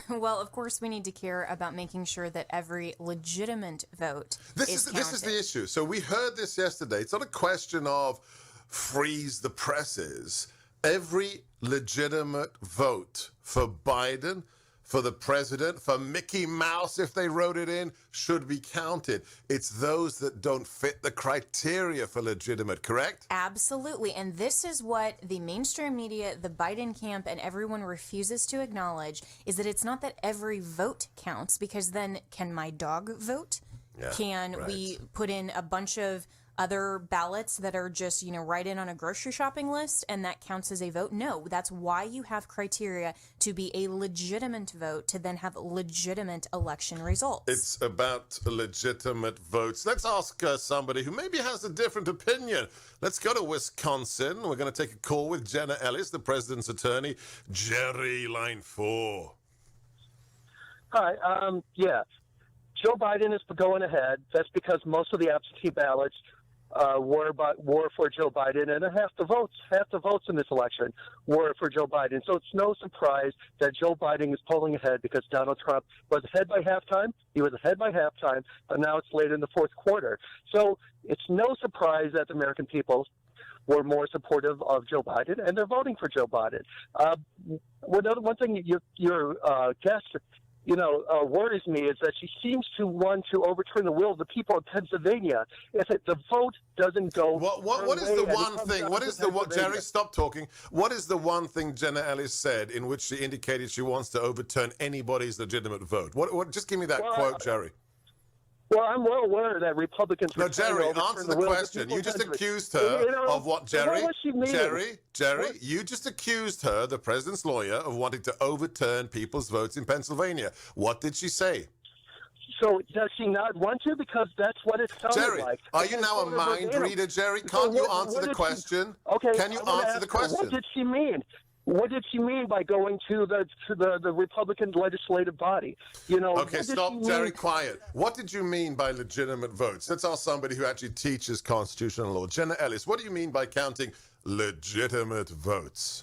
Well, of course, we need to care about making sure that every legitimate vote is counted. This is the issue. So we heard this yesterday. It's not a question of freeze the presses. Every legitimate vote for Biden, for the president, for Mickey Mouse, if they wrote it in, should be counted. It's those that don't fit the criteria for legitimate, correct? Absolutely. And this is what the mainstream media, the Biden camp, and everyone refuses to acknowledge, is that it's not that every vote counts, because then can my dog vote? Yeah, Can we put in a bunch of other ballots that are just, right in on a grocery shopping list and that counts as a vote? No, that's why you have criteria to be a legitimate vote, to then have legitimate election results. It's about legitimate votes. Let's ask somebody who maybe has a different opinion. Let's go to Wisconsin. We're going to take a call with Jenna Ellis, the president's attorney. Jerry, line 4. Hi, yeah. Joe Biden is going ahead. That's because most of the absentee ballots were for Joe Biden, and half the votes in this election were for Joe Biden. So it's no surprise that Joe Biden is pulling ahead, because Donald Trump was ahead by halftime. He was ahead by halftime, but now it's late in the fourth quarter. So it's no surprise that the American people were more supportive of Joe Biden, and they're voting for Joe Biden. One thing your guest worries me is that she seems to want to overturn the will of the people of Pennsylvania. If the vote doesn't go, what is the one thing? What is the one? Jerry, stop talking. What is the one thing Jenna Ellis said in which she indicated she wants to overturn anybody's legitimate vote? What? Just give me that quote, Jerry. Well, I'm well aware that Republicans. No, Jerry, answer the question. You just accused her of what, Jerry? Jerry, you just accused her, the president's lawyer, of wanting to overturn people's votes in Pennsylvania. What did she say? So does she not want to? Because that's what it sounded Jerry, like. are you now a mind reader, Jerry? Can't you answer the question? Okay. Can you answer the question? What did she mean? What did she mean by going to the Republican legislative body? Okay, stop, Jerry, quiet. What did you mean by legitimate votes? Let's ask somebody who actually teaches constitutional law. Jenna Ellis, what do you mean by counting legitimate votes?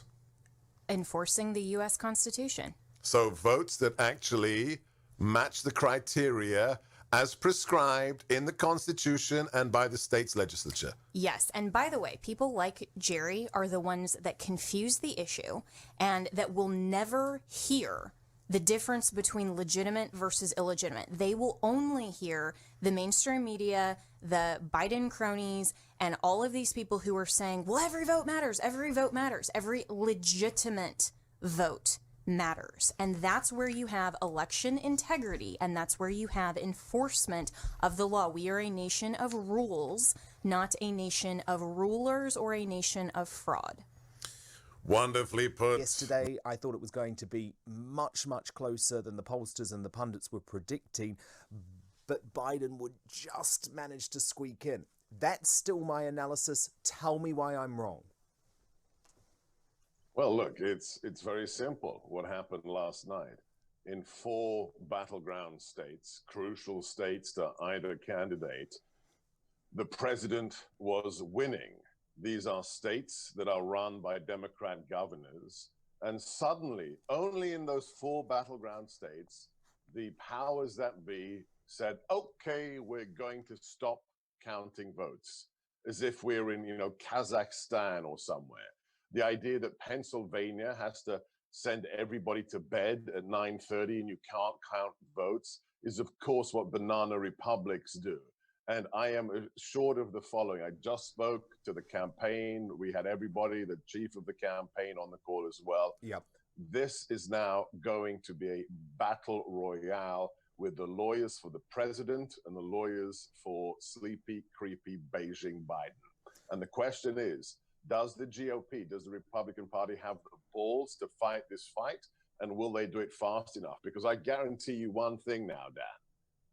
Enforcing the U.S. Constitution. So votes that actually match the criteria as prescribed in the Constitution and by the state's legislature. Yes, and by the way, people like Jerry are the ones that confuse the issue and that will never hear the difference between legitimate versus illegitimate. They will only hear the mainstream media, the Biden cronies, and all of these people who are saying, well, every vote matters, every vote matters, every legitimate vote matters. And that's where you have election integrity, and that's where you have enforcement of the law. We are a nation of rules, not a nation of rulers or a nation of fraud. Wonderfully put. Yesterday, I thought it was going to be much, much closer than the pollsters and the pundits were predicting, but Biden would just manage to squeak in. That's still my analysis. Tell me why I'm wrong. Well, look, it's very simple what happened last night. In 4 battleground states, crucial states to either candidate, the president was winning. These are states that are run by Democrat governors. And suddenly, only in those 4 battleground states, the powers that be said, okay, we're going to stop counting votes, as if we're in, Kazakhstan or somewhere. The idea that Pennsylvania has to send everybody to bed at 9:30 and you can't count votes is, of course, what banana republics do. And I am assured of the following. I just spoke to the campaign. We had everybody, the chief of the campaign, on the call as well. Yep. This is now going to be a battle royale with the lawyers for the president and the lawyers for sleepy, creepy Beijing Biden. And the question is, does the GOP, does the Republican Party have the balls to fight this fight? And will they do it fast enough? Because I guarantee you one thing now, Dan.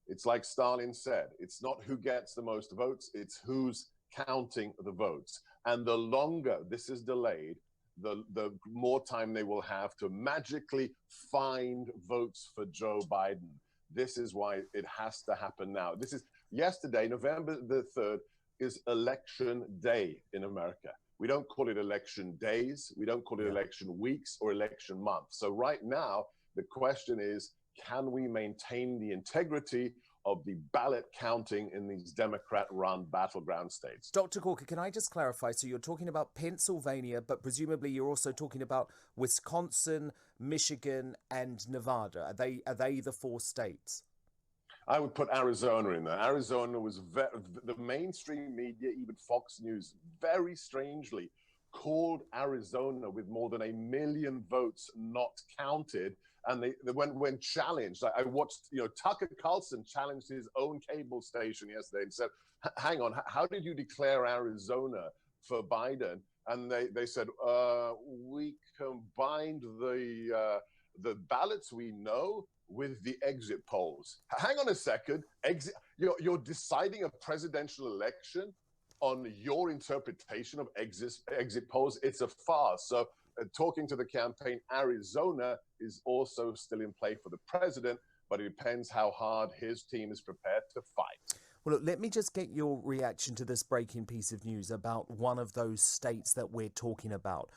It's like Stalin said, it's not who gets the most votes, it's who's counting the votes. And the longer this is delayed, the more time they will have to magically find votes for Joe Biden. This is why it has to happen now. This is yesterday, November the 3rd, is election day in America. We don't call it election days. We don't call it election weeks or election months. So right now, the question is, can we maintain the integrity of the ballot counting in these Democrat-run battleground states. Dr. Corker, can I just clarify? So you're talking about Pennsylvania, but presumably you're also talking about Wisconsin, Michigan, and Nevada. Are they the 4 states? I would put Arizona in there. Arizona was the mainstream media, even Fox News, very strangely called Arizona with more than 1 million votes not counted. And they when challenged, I watched, Tucker Carlson challenged his own cable station yesterday and said, hang on, how did you declare Arizona for Biden? And they said, we combined the ballots we know with the exit polls. Hang on a second. You're deciding a presidential election on your interpretation of exit polls. It's a farce. So talking to the campaign, Arizona is also still in play for the president, but it depends how hard his team is prepared to fight. Well, look, let me just get your reaction to this breaking piece of news about one of those states that we're talking about.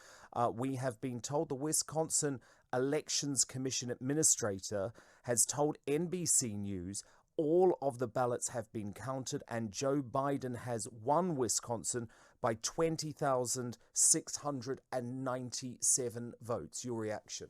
We have been told the Wisconsin Elections Commission administrator has told NBC News all of the ballots have been counted and Joe Biden has won Wisconsin by 20,697 votes. Your reaction?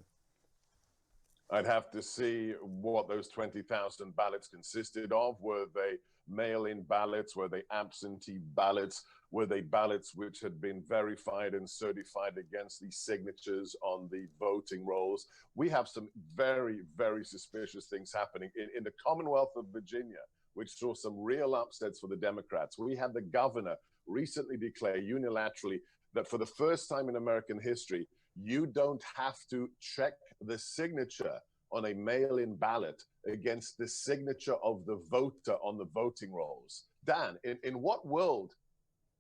I'd have to see what those 20,000 ballots consisted of. Were they mail-in ballots? Were they absentee ballots? Were they ballots which had been verified and certified against the signatures on the voting rolls? We have some very, very suspicious things happening in the Commonwealth of Virginia, which saw some real upsets for the Democrats. We had the governor recently declare unilaterally that for the first time in American history, you don't have to check the signature on a mail-in ballot against the signature of the voter on the voting rolls. Dan, in what world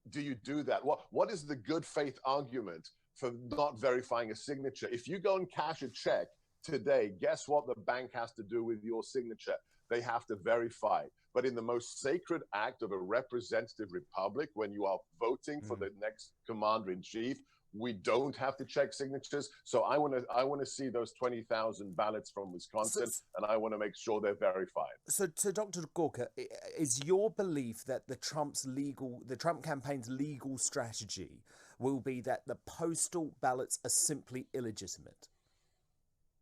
do you do that? What is the good faith argument for not verifying a signature? If you go and cash a check today, guess what the bank has to do with your signature? They have to verify. But in the most sacred act of a representative republic, when you are voting for the next commander-in-chief, we don't have to check signatures. So I want to see those 20,000 ballots from Wisconsin, and I want to make sure they're verified. So Dr. Gorka, is your belief that the Trump campaign's legal strategy will be that the postal ballots are simply illegitimate?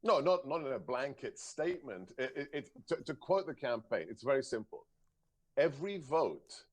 No, not in a blanket statement. To quote the campaign, it's very simple. Every vote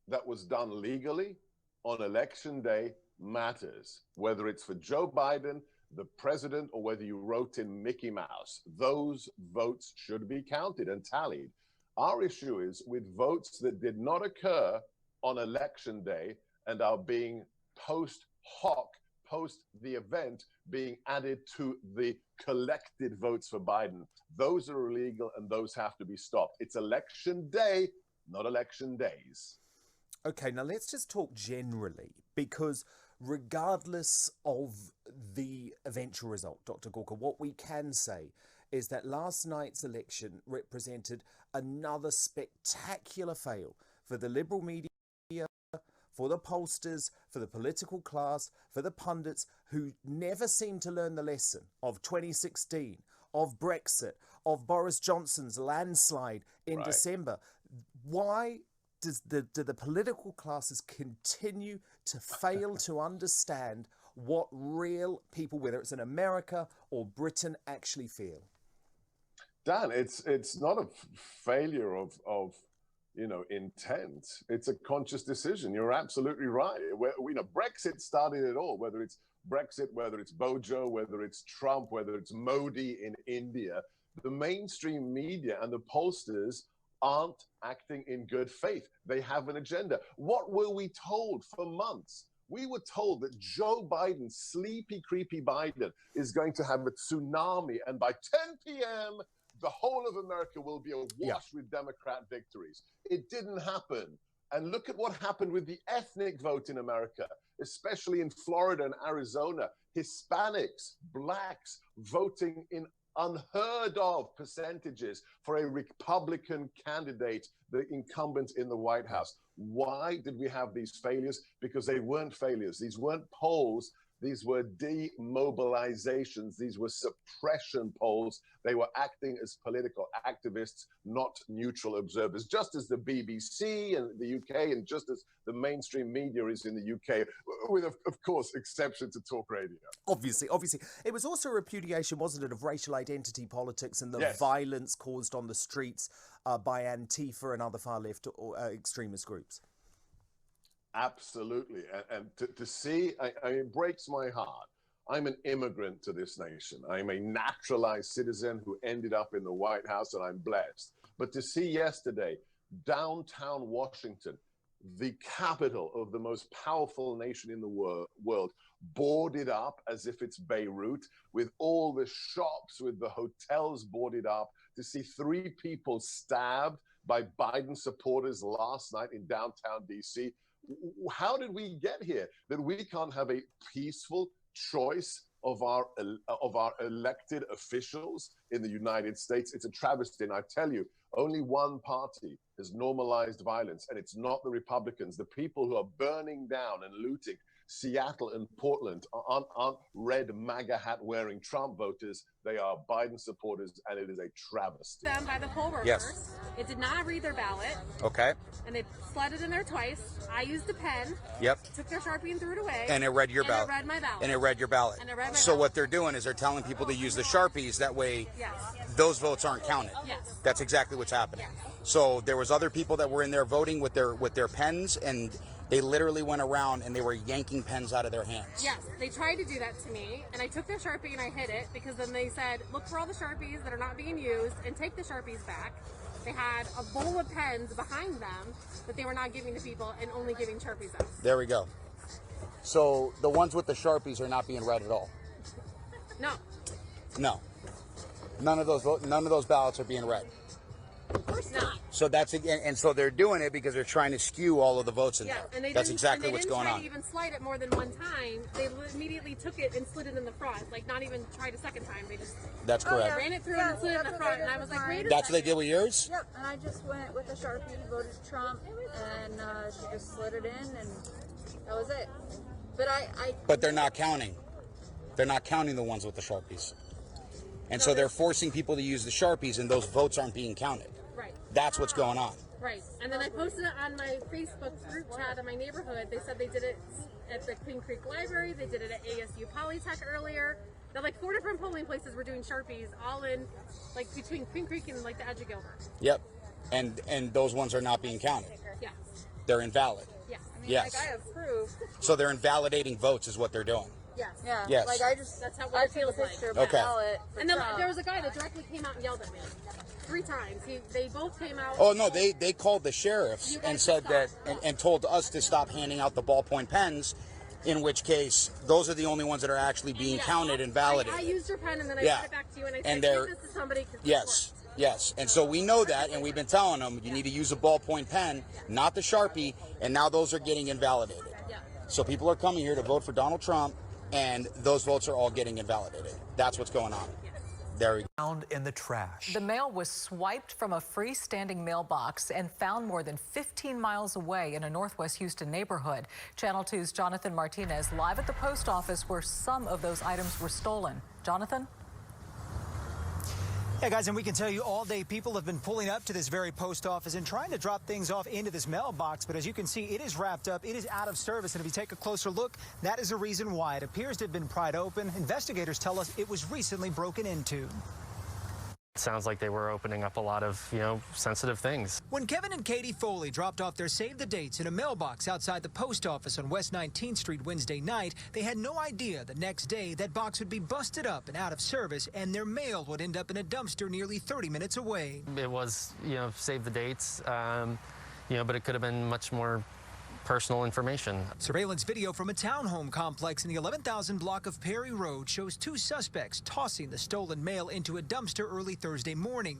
that was done legally on election day matters, whether it's for Joe Biden, the president, or whether you wrote in Mickey Mouse. Those votes should be counted and tallied. Our issue is with votes that did not occur on election day and are being post hoc, post the event, being added to the collected votes for Biden. Those are illegal and those have to be stopped. It's election day, not election days. Okay, now let's just talk generally, because regardless of the eventual result, Dr. Gorka, what we can say is that last night's election represented another spectacular fail for the liberal media, for the pollsters, for the political class, for the pundits who never seem to learn the lesson of 2016, of Brexit, of Boris Johnson's landslide in December. Why do the political classes continue to fail to understand what real people, whether it's in America or Britain, actually feel? Dan, it's not a failure of intent. It's a conscious decision. You're absolutely right. Brexit started it all, whether it's Brexit, whether it's Bojo, whether it's Trump, whether it's Modi in India. The mainstream media and the pollsters aren't acting in good faith. They have an agenda. What were we told for months? We were told that Joe Biden, sleepy, creepy Biden, is going to have a tsunami, and by 10 p.m., the whole of America will be awash with Democrat victories. It didn't happen. And look at what happened with the ethnic vote in America, especially in Florida and Arizona. Hispanics, blacks voting in unheard of percentages for a Republican candidate, the incumbent in the White House. Why did we have these failures? Because they weren't failures. These weren't polls These were demobilizations. These were suppression polls. They were acting as political activists, not neutral observers, just as the BBC and the UK, and just as the mainstream media is in the UK, with, of course, exception to talk radio. Obviously. It was also a repudiation, wasn't it, of racial identity politics and the Yes. violence caused on the streets by Antifa and other far-left or extremist groups. Absolutely. And to see, it breaks my heart. I'm an immigrant to this nation. I'm a naturalized citizen who ended up in the White House, and I'm blessed. But to see yesterday, downtown Washington, the capital of the most powerful nation in the world, boarded up as if it's Beirut, with all the shops, with the hotels boarded up, to see 3 people stabbed by Biden supporters last night in downtown DC. How did we get here? That we can't have a peaceful choice of our elected officials in the United States? It's a travesty. And I tell you, only one party has normalized violence, and it's not the Republicans. The people who are burning down and looting Seattle and Portland aren't red MAGA hat wearing Trump voters. They are Biden supporters, and it is a travesty. Them by the poll workers. Yes. It did not read their ballot, Okay. and they slid it in there twice. I used a pen. Yep. Took their Sharpie and threw it away. And it read your ballot. And it read my ballot. And it read your ballot. And it read my So ballot. what they're doing is they're telling people to use the Sharpies. That way, Yes. those votes aren't counted. Yes. That's exactly what's happening. Yes. So there was other people that were in there voting with their pens, and they literally went around and they were yanking pens out of their hands. Yes, they tried to do that to me, and I took their Sharpie and I hid it, because then they said, look for all the Sharpies that are not being used and take the Sharpies back. They had a bowl of pens behind them that they were not giving to people and only giving Sharpies out. There we go. So the ones with the Sharpies are not being read at all. No. No. None of those ballots are being read. Of course not. So that's and so they're doing it because they're trying to skew all of the votes in Yeah, there. and they That's didn't, exactly and they what's didn't going try on. to even slide it more than one time. They immediately took it and slid it in the front, like not even tried a second time. They just That's correct. ran it through and slid it in the front, and I was like, wait a That's what they second. did with yours? Yep, and I just went with a Sharpie, voted Trump, and she just slid it in, and that was it. But But they're not counting. They're not counting the ones with the Sharpies. And so they're forcing people to use the Sharpies, and those votes aren't being counted. Right. That's what's going on. Right. And then I posted it on my Facebook group chat in my neighborhood. They said they did it at the Queen Creek Library. They did it at ASU Polytech earlier. They're like 4 different polling places were doing Sharpies, all in, like, between Queen Creek and, like, the edge of Gilbert. Yep. And those ones are not being counted. Yes. They're invalid. Yes. I mean, Yes. like, I have proof. So they're invalidating votes is what they're doing. Yes. Yeah. Yes. Like, I just, That's how I it took a feels like. picture of my Okay. ballot for And then Trump. there was a guy that directly came out and yelled at me 3 times. They both came out. Oh, no, they called the sheriffs You guys and said should that, and told us to stop handing out the ballpoint pens, in which case, those are the only ones that are actually being Yeah. counted and validated. I used your pen and then I Yeah. sent it back to you and I And said, they're- give this to somebody. 'Cause this Yes, yes. And so we know that, and we've been telling them, you need to use a ballpoint pen, not the Sharpie, and now those are getting invalidated. Yeah. So people are coming here to vote for Donald Trump, and those votes are all getting invalidated. That's what's going on. There we go. Found in the trash. The mail was swiped from a freestanding mailbox and found more than 15 miles away in a northwest Houston neighborhood. Channel 2's Jonathan Martinez live at the post office where some of those items were stolen. Jonathan? Yeah, guys, and we can tell you all day people have been pulling up to this very post office and trying to drop things off into this mailbox. But as you can see, it is wrapped up. It is out of service. And if you take a closer look, that is a reason why. It appears to have been pried open. Investigators tell us it was recently broken into. It sounds like they were opening up a lot of, sensitive things. When Kevin and Katie Foley dropped off their save the dates in a mailbox outside the post office on West 19th Street Wednesday night, they had no idea the next day that box would be busted up and out of service, and their mail would end up in a dumpster nearly 30 minutes away. It was, save the dates, but it could have been much more personal information. Surveillance video from a townhome complex in the 11,000 block of Perry Road shows 2 suspects tossing the stolen mail into a dumpster early Thursday morning.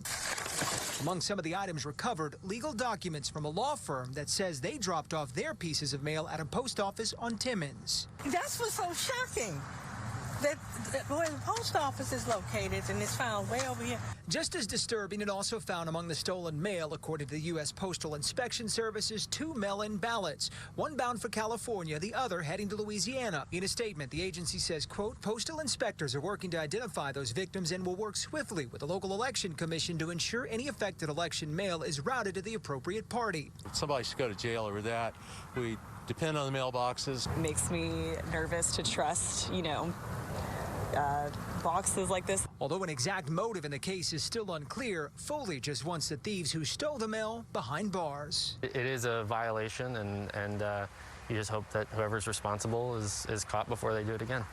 Among some of the items recovered, legal documents from a law firm that says they dropped off their pieces of mail at a post office on Timmins. That's what's so shocking. where the post office is located, and it's found way over here. Just as disturbing, and also found among the stolen mail, according to the U.S. Postal Inspection Service's 2 mail-in ballots, one bound for California, the other heading to Louisiana. In a statement, the agency says, quote, postal inspectors are working to identify those victims and will work swiftly with the local election commission to ensure any affected election mail is routed to the appropriate party. Somebody should go to jail over that. We depend on the mailboxes. It makes me nervous to trust, boxes like this. Although an exact motive in the case is still unclear, Foley just wants the thieves who stole the mail behind bars. It is a violation, and you just hope that whoever's responsible is caught before they do it again.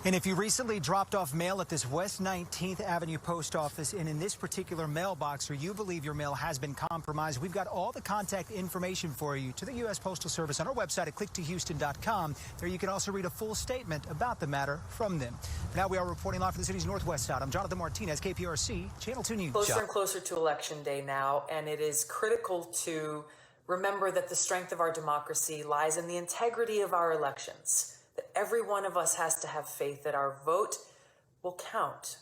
And if you recently dropped off mail at this West 19th Avenue post office and in this particular mailbox, or you believe your mail has been compromised, we've got all the contact information for you to the U.S. Postal Service on our website at clicktohouston.com. There you can also read a full statement about the matter from them. Now we are reporting live from the city's northwest side. I'm Jonathan Martinez, KPRC, Channel 2 News. Closer and closer to Election Day now, and it is critical to remember that the strength of our democracy lies in the integrity of our elections. That every one of us has to have faith that our vote will count.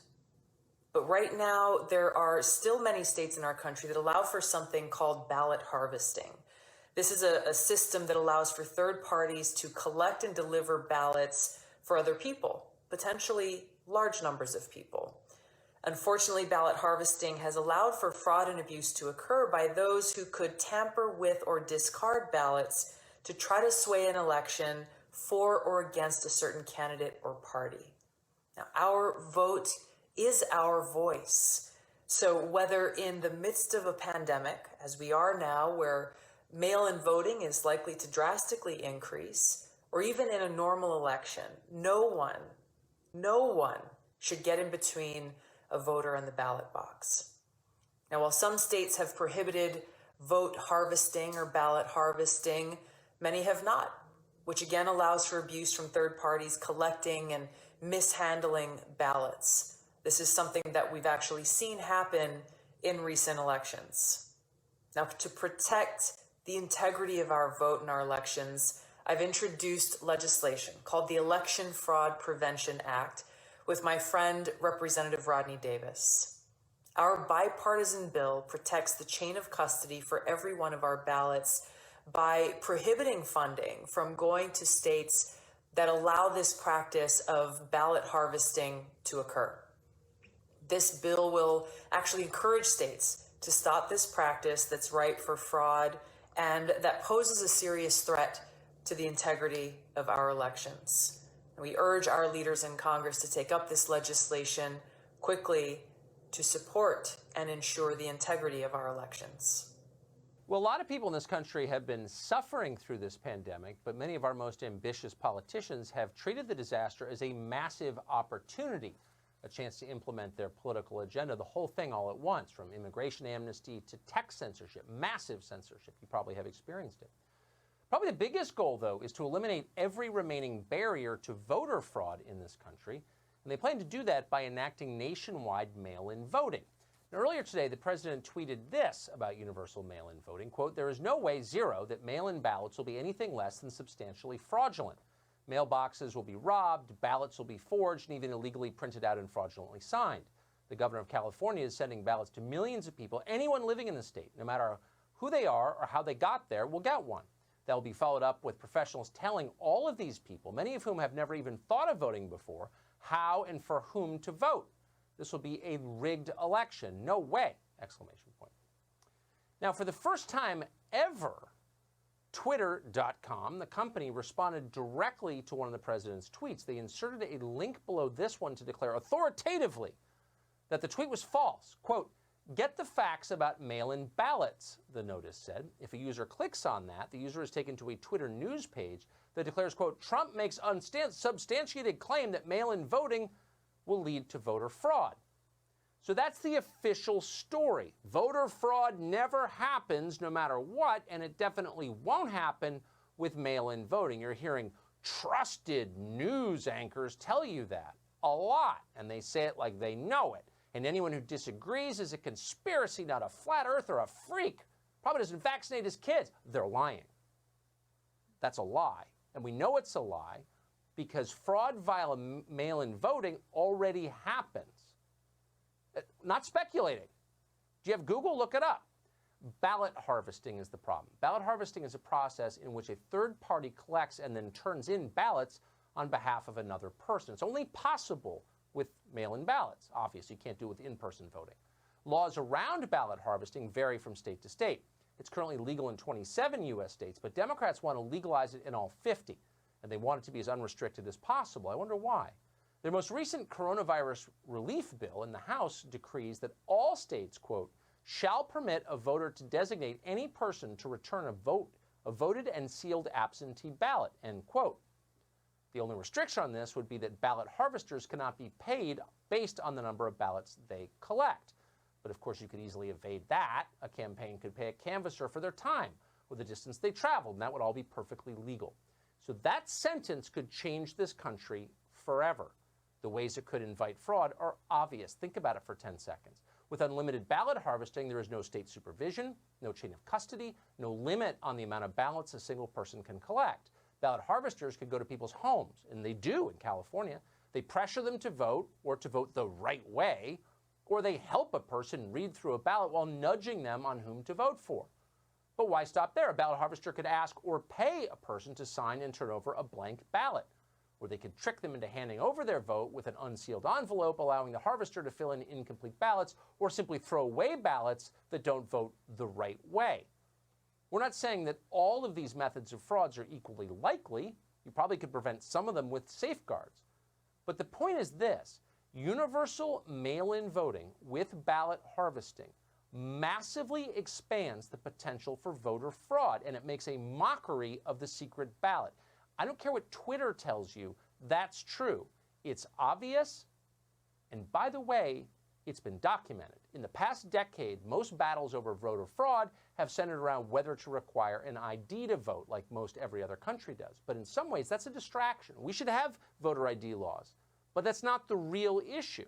But right now, there are still many states in our country that allow for something called ballot harvesting. This is a system that allows for third parties to collect and deliver ballots for other people, potentially large numbers of people. Unfortunately, ballot harvesting has allowed for fraud and abuse to occur by those who could tamper with or discard ballots to try to sway an election for or against a certain candidate or party. Now, our vote is our voice. So whether in the midst of a pandemic, as we are now, where mail-in voting is likely to drastically increase, or even in a normal election, no one should get in between a voter and the ballot box. Now, while some states have prohibited vote harvesting or ballot harvesting, many have not, which again allows for abuse from third parties collecting and mishandling ballots. This is something that we've actually seen happen in recent elections. Now, to protect the integrity of our vote in our elections, I've introduced legislation called the Election Fraud Prevention Act with my friend, Representative Rodney Davis. Our bipartisan bill protects the chain of custody for every one of our ballots by prohibiting funding from going to states that allow this practice of ballot harvesting to occur. This bill will actually encourage states to stop this practice that's ripe for fraud and that poses a serious threat to the integrity of our elections. And we urge our leaders in Congress to take up this legislation quickly to support and ensure the integrity of our elections. Well, a lot of people in this country have been suffering through this pandemic, but many of our most ambitious politicians have treated the disaster as a massive opportunity, a chance to implement their political agenda, the whole thing all at once, from immigration amnesty to tech censorship, massive censorship. You probably have experienced it. Probably the biggest goal, though, is to eliminate every remaining barrier to voter fraud in this country, and they plan to do that by enacting nationwide mail-in voting. Now, earlier today, the president tweeted this about universal mail-in voting, quote, "There is no way, zero, that mail-in ballots will be anything less than substantially fraudulent. Mailboxes will be robbed, ballots will be forged, and even illegally printed out and fraudulently signed. The governor of California is sending ballots to millions of people. Anyone living in the state, no matter who they are or how they got there, will get one. That will be followed up with professionals telling all of these people, many of whom have never even thought of voting before, how and for whom to vote. This will be a rigged election. No way! Exclamation point. Now, for the first time ever, Twitter.com, the company, responded directly to one of the president's tweets. They inserted a link below this one to declare authoritatively that the tweet was false. Quote, "Get the facts about mail-in ballots," the notice said. If a user clicks on that, the user is taken to a Twitter news page that declares, quote, "Trump makes unsubstantiated claim that mail-in voting will lead to voter fraud." So that's the official story. Voter fraud never happens no matter what, and it definitely won't happen with mail-in voting. You're hearing trusted news anchors tell you that a lot, and they say it like they know it. And anyone who disagrees is a conspiracy, not a flat earther, a freak. Probably doesn't vaccinate his kids. They're lying. That's a lie, and we know it's a lie because fraud via mail-in voting already happens. Not speculating. Do you have Google? Look it up. Ballot harvesting is the problem. Ballot harvesting is a process in which a third party collects and then turns in ballots on behalf of another person. It's only possible with mail-in ballots. Obviously, you can't do it with in-person voting. Laws around ballot harvesting vary from state to state. It's currently legal in 27 U.S. states, but Democrats want to legalize it in all 50, and they want it to be as unrestricted as possible. I wonder why. Their most recent coronavirus relief bill in the House decrees that all states, quote, shall permit a voter to designate any person to return a voted and sealed absentee ballot, end quote. The only restriction on this would be that ballot harvesters cannot be paid based on the number of ballots they collect. But of course, you could easily evade that. A campaign could pay a canvasser for their time or the distance they traveled, and that would all be perfectly legal. So that sentence could change this country forever. The ways it could invite fraud are obvious. Think about it for 10 seconds. With unlimited ballot harvesting, there is no state supervision, no chain of custody, no limit on the amount of ballots a single person can collect. Ballot harvesters could go to people's homes, and they do in California. They pressure them to vote or to vote the right way, or they help a person read through a ballot while nudging them on whom to vote for. But why stop there? A ballot harvester could ask or pay a person to sign and turn over a blank ballot, or they could trick them into handing over their vote with an unsealed envelope, allowing the harvester to fill in incomplete ballots, or simply throw away ballots that don't vote the right way. We're not saying that all of these methods of frauds are equally likely. You probably could prevent some of them with safeguards. But the point is this: universal mail-in voting with ballot harvesting massively expands the potential for voter fraud, and it makes a mockery of the secret ballot. I don't care what Twitter tells you, that's true. It's obvious, and by the way, it's been documented. In the past decade, most battles over voter fraud have centered around whether to require an ID to vote, like most every other country does. But in some ways, that's a distraction. We should have voter ID laws, but that's not the real issue.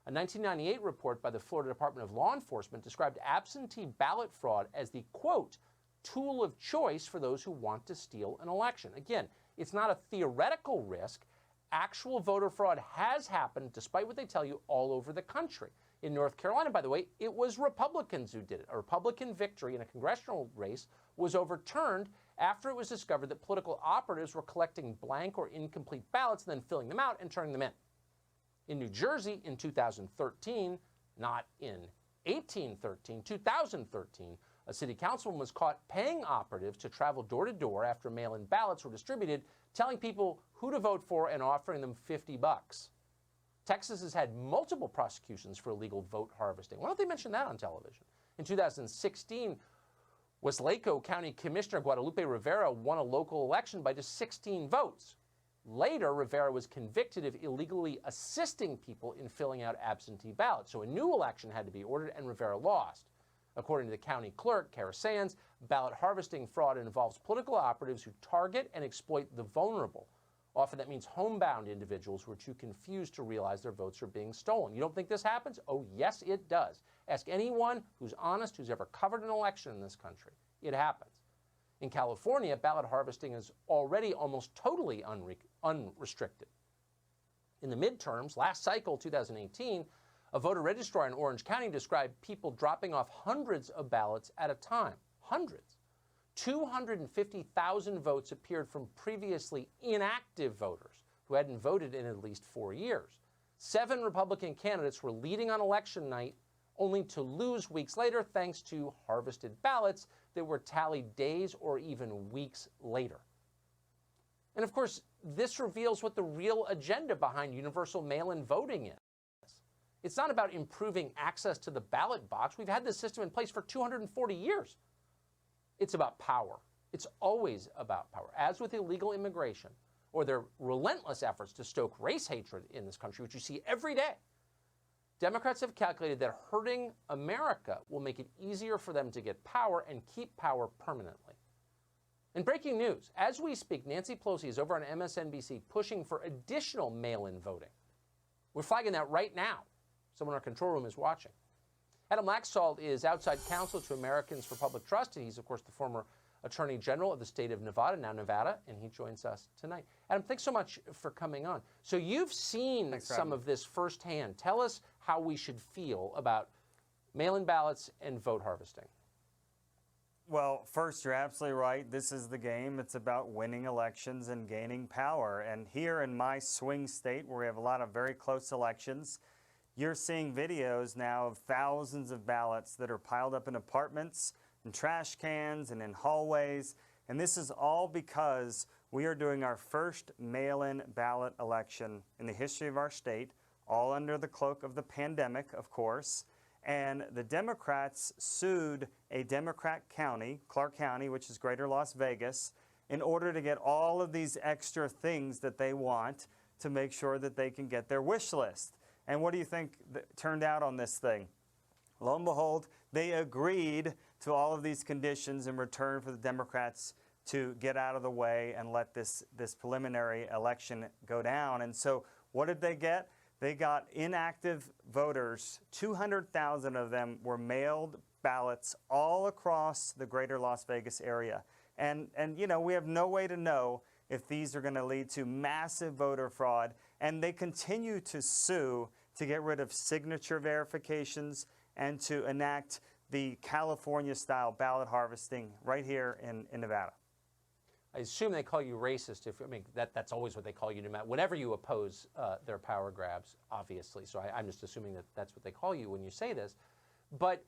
A 1998 report by the Florida Department of Law Enforcement described absentee ballot fraud as the, quote, tool of choice for those who want to steal an election. Again, it's not a theoretical risk. Actual voter fraud has happened, despite what they tell you, all over the country. In North Carolina, by the way, it was Republicans who did it. A Republican victory in a congressional race was overturned after it was discovered that political operatives were collecting blank or incomplete ballots and then filling them out and turning them in. In New Jersey in 2013, not in 1813, 2013, a city councilman was caught paying operatives to travel door to door after mail-in ballots were distributed, telling people who to vote for and offering them $50. Texas has had multiple prosecutions for illegal vote harvesting. Why don't they mention that on television? In 2016, Westlake County Commissioner Guadalupe Rivera won a local election by just 16 votes. Later, Rivera was convicted of illegally assisting people in filling out absentee ballots. So a new election had to be ordered, and Rivera lost. According to the county clerk, Kara Sands, ballot harvesting fraud involves political operatives who target and exploit the vulnerable. Often that means homebound individuals who are too confused to realize their votes are being stolen. You don't think this happens? Oh, yes, it does. Ask anyone who's honest, who's ever covered an election in this country. It happens. In California, ballot harvesting is already almost totally unrestricted. In the midterms, last cycle, 2018, a voter registrar in Orange County described people dropping off hundreds of ballots at a time. Hundreds. 250,000 votes appeared from previously inactive voters who hadn't voted in at least 4 years. 7 Republican candidates were leading on election night, only to lose weeks later thanks to harvested ballots that were tallied days or even weeks later. And of course, this reveals what the real agenda behind universal mail-in voting is. It's not about improving access to the ballot box. We've had this system in place for 240 years. It's about power. It's always about power. As with illegal immigration or their relentless efforts to stoke race hatred in this country, which you see every day, Democrats have calculated that hurting America will make it easier for them to get power and keep power permanently. In breaking news, as we speak, Nancy Pelosi is over on MSNBC pushing for additional mail-in voting. We're flagging that right now. Someone in our control room is watching. Adam Laxalt is outside counsel to Americans for Public Trust, and he's, of course, the former Attorney General of the state of Nevada, now Nevada, and he joins us tonight. Adam, thanks so much for coming on. So you've seen some of this firsthand. Tell us how we should feel about mail-in ballots and vote harvesting. Well, first, you're absolutely right. This is the game. It's about winning elections and gaining power. And here in my swing state, where we have a lot of very close elections, you're seeing videos now of thousands of ballots that are piled up in apartments, in trash cans, and in hallways. And this is all because we are doing our first mail-in ballot election in the history of our state, all under the cloak of the pandemic, of course. And the Democrats sued a Democrat county, Clark County, which is greater Las Vegas, in order to get all of these extra things that they want to make sure that they can get their wish list. And what do you think turned out on this thing? Lo and behold, they agreed to all of these conditions in return for the Democrats to get out of the way and let this preliminary election go down. And so what did they get? They got inactive voters. 200,000 of them were mailed ballots all across the greater Las Vegas area. And you know, we have no way to know if these are going to lead to massive voter fraud. And they continue to sue to get rid of signature verifications and to enact the California-style ballot harvesting right here in Nevada. I assume they call you racist. I mean, that's always what they call you, no matter whenever you oppose their power grabs, obviously. So I'm just assuming that that's what they call you when you say this. But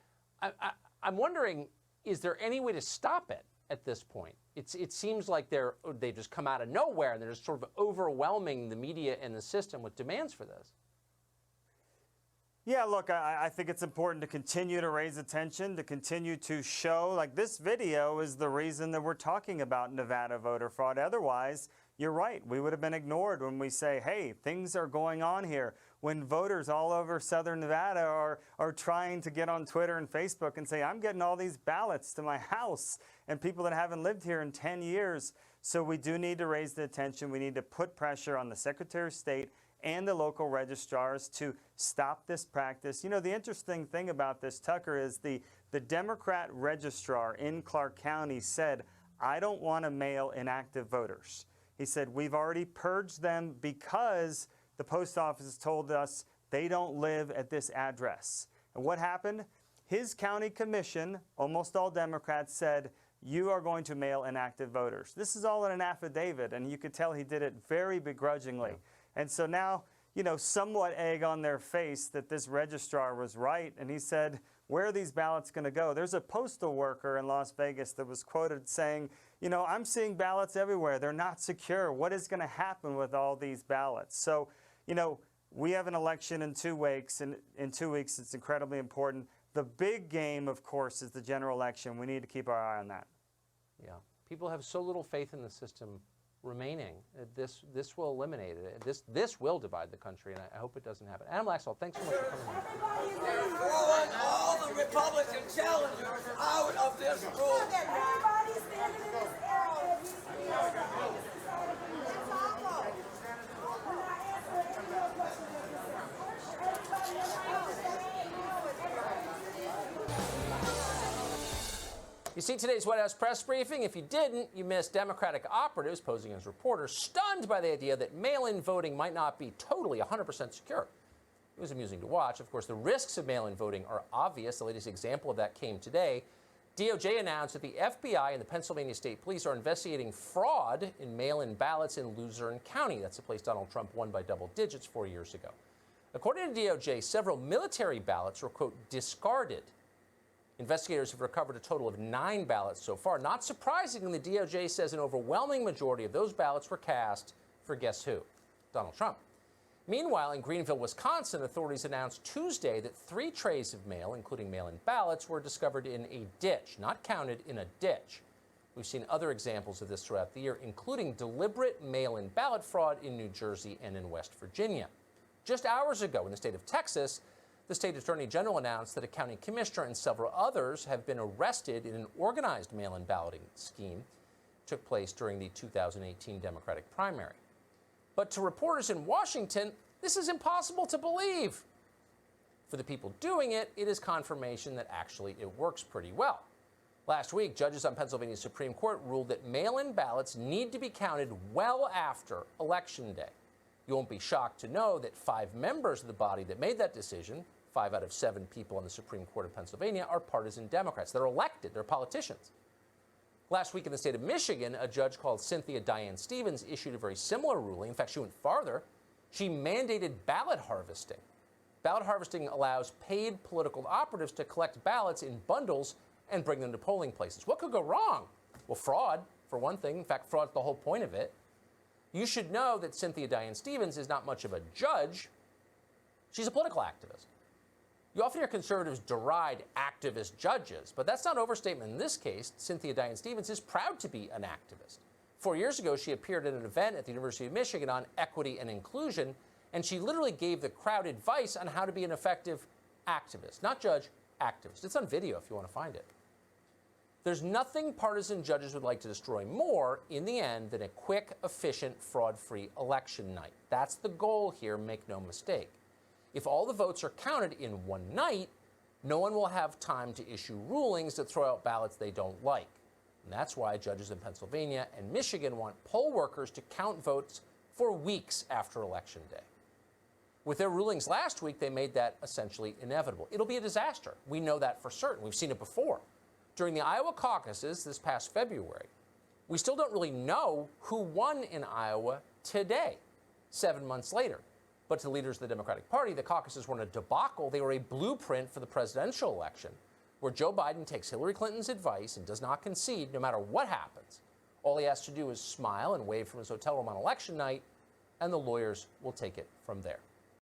I'm wondering, is there any way to stop it at this point? It seems like they just come out of nowhere and they're just sort of overwhelming the media and the system with demands for this. Yeah, look, I think it's important to continue to raise attention, to continue to show, like this video is the reason that we're talking about Nevada voter fraud. Otherwise, you're right, we would have been ignored when we say, hey, things are going on here. When voters all over southern Nevada are trying to get on Twitter and Facebook and say, I'm getting all these ballots to my house, and people that haven't lived here in 10 years. So we do need to raise the attention. We need to put pressure on the Secretary of State and the local registrars to stop this practice. You know, the interesting thing about this, Tucker, is the Democrat registrar in Clark County said, I don't want to mail inactive voters. He said, we've already purged them because the post office told us they don't live at this address. And what happened? His county commission, almost all Democrats, said, you are going to mail inactive voters. This is all in an affidavit, and you could tell he did it very begrudgingly. Yeah. And so now, you know, somewhat egg on their face that this registrar was right. And he said, where are these ballots going to go? There's a postal worker in Las Vegas that was quoted saying, you know, I'm seeing ballots everywhere. They're not secure. What is going to happen with all these ballots? So, you know, we have an election in 2 weeks, and in 2 weeks it's incredibly important. The big game, of course, is the general election. We need to keep our eye on that. Yeah. People have so little faith in the system remaining. This will eliminate it. This will divide the country, and I hope it doesn't happen. Adam Laxalt, thanks so much for coming on. They're throwing all the Republican challengers out of this room. Everybody's standing in this area. It's awful. When I answer any of your questions, everybody around You see today's White House press briefing? If you didn't, you missed Democratic operatives posing as reporters, stunned by the idea that mail-in voting might not be totally 100% secure. It was amusing to watch. Of course, the risks of mail-in voting are obvious. The latest example of that came today. DOJ announced that the FBI and the Pennsylvania State Police are investigating fraud in mail-in ballots in Luzerne County. That's the place Donald Trump won by double digits 4 years ago. According to DOJ, several military ballots were, quote, discarded. Investigators have recovered a total of 9 ballots so far. Not surprisingly, the DOJ says an overwhelming majority of those ballots were cast for guess who? Donald Trump. Meanwhile, in Greenville, Wisconsin, authorities announced Tuesday that 3 trays of mail, including mail-in ballots, were discovered in a ditch, not counted, in a ditch. We've seen other examples of this throughout the year, including deliberate mail-in ballot fraud in New Jersey and in West Virginia. Just hours ago, in the state of Texas, the state attorney general announced that a county commissioner and several others have been arrested in an organized mail-in balloting scheme that took place during the 2018 Democratic primary. But to reporters in Washington, this is impossible to believe. For the people doing it, it is confirmation that actually it works pretty well. Last week, judges on Pennsylvania's Supreme Court ruled that mail-in ballots need to be counted well after Election Day. You won't be shocked to know that 5 members of the body that made that decision, 5 out of 7 people on the Supreme Court of Pennsylvania, are partisan Democrats. They're elected. They're politicians. Last week in the state of Michigan, a judge called Cynthia Diane Stevens issued a very similar ruling. In fact, she went farther. She mandated ballot harvesting. Ballot harvesting allows paid political operatives to collect ballots in bundles and bring them to polling places. What could go wrong? Well, fraud, for one thing. In fact, fraud's the whole point of it. You should know that Cynthia Diane Stevens is not much of a judge. She's a political activist. You often hear conservatives deride activist judges, but that's not an overstatement in this case. Cynthia Diane Stevens is proud to be an activist. 4 years ago, she appeared at an event at the University of Michigan on equity and inclusion, and she literally gave the crowd advice on how to be an effective activist. Not judge, activist. It's on video if you want to find it. There's nothing partisan judges would like to destroy more in the end than a quick, efficient, fraud-free election night. That's the goal here, make no mistake. If all the votes are counted in one night, no one will have time to issue rulings that throw out ballots they don't like. And that's why judges in Pennsylvania and Michigan want poll workers to count votes for weeks after Election Day. With their rulings last week, they made that essentially inevitable. It'll be a disaster. We know that for certain. We've seen it before. During the Iowa caucuses this past February, we still don't really know who won in Iowa today, 7 months later. But to leaders of the Democratic Party, the caucuses weren't a debacle. They were a blueprint for the presidential election, where Joe Biden takes Hillary Clinton's advice and does not concede no matter what happens. All he has to do is smile and wave from his hotel room on election night, and the lawyers will take it from there.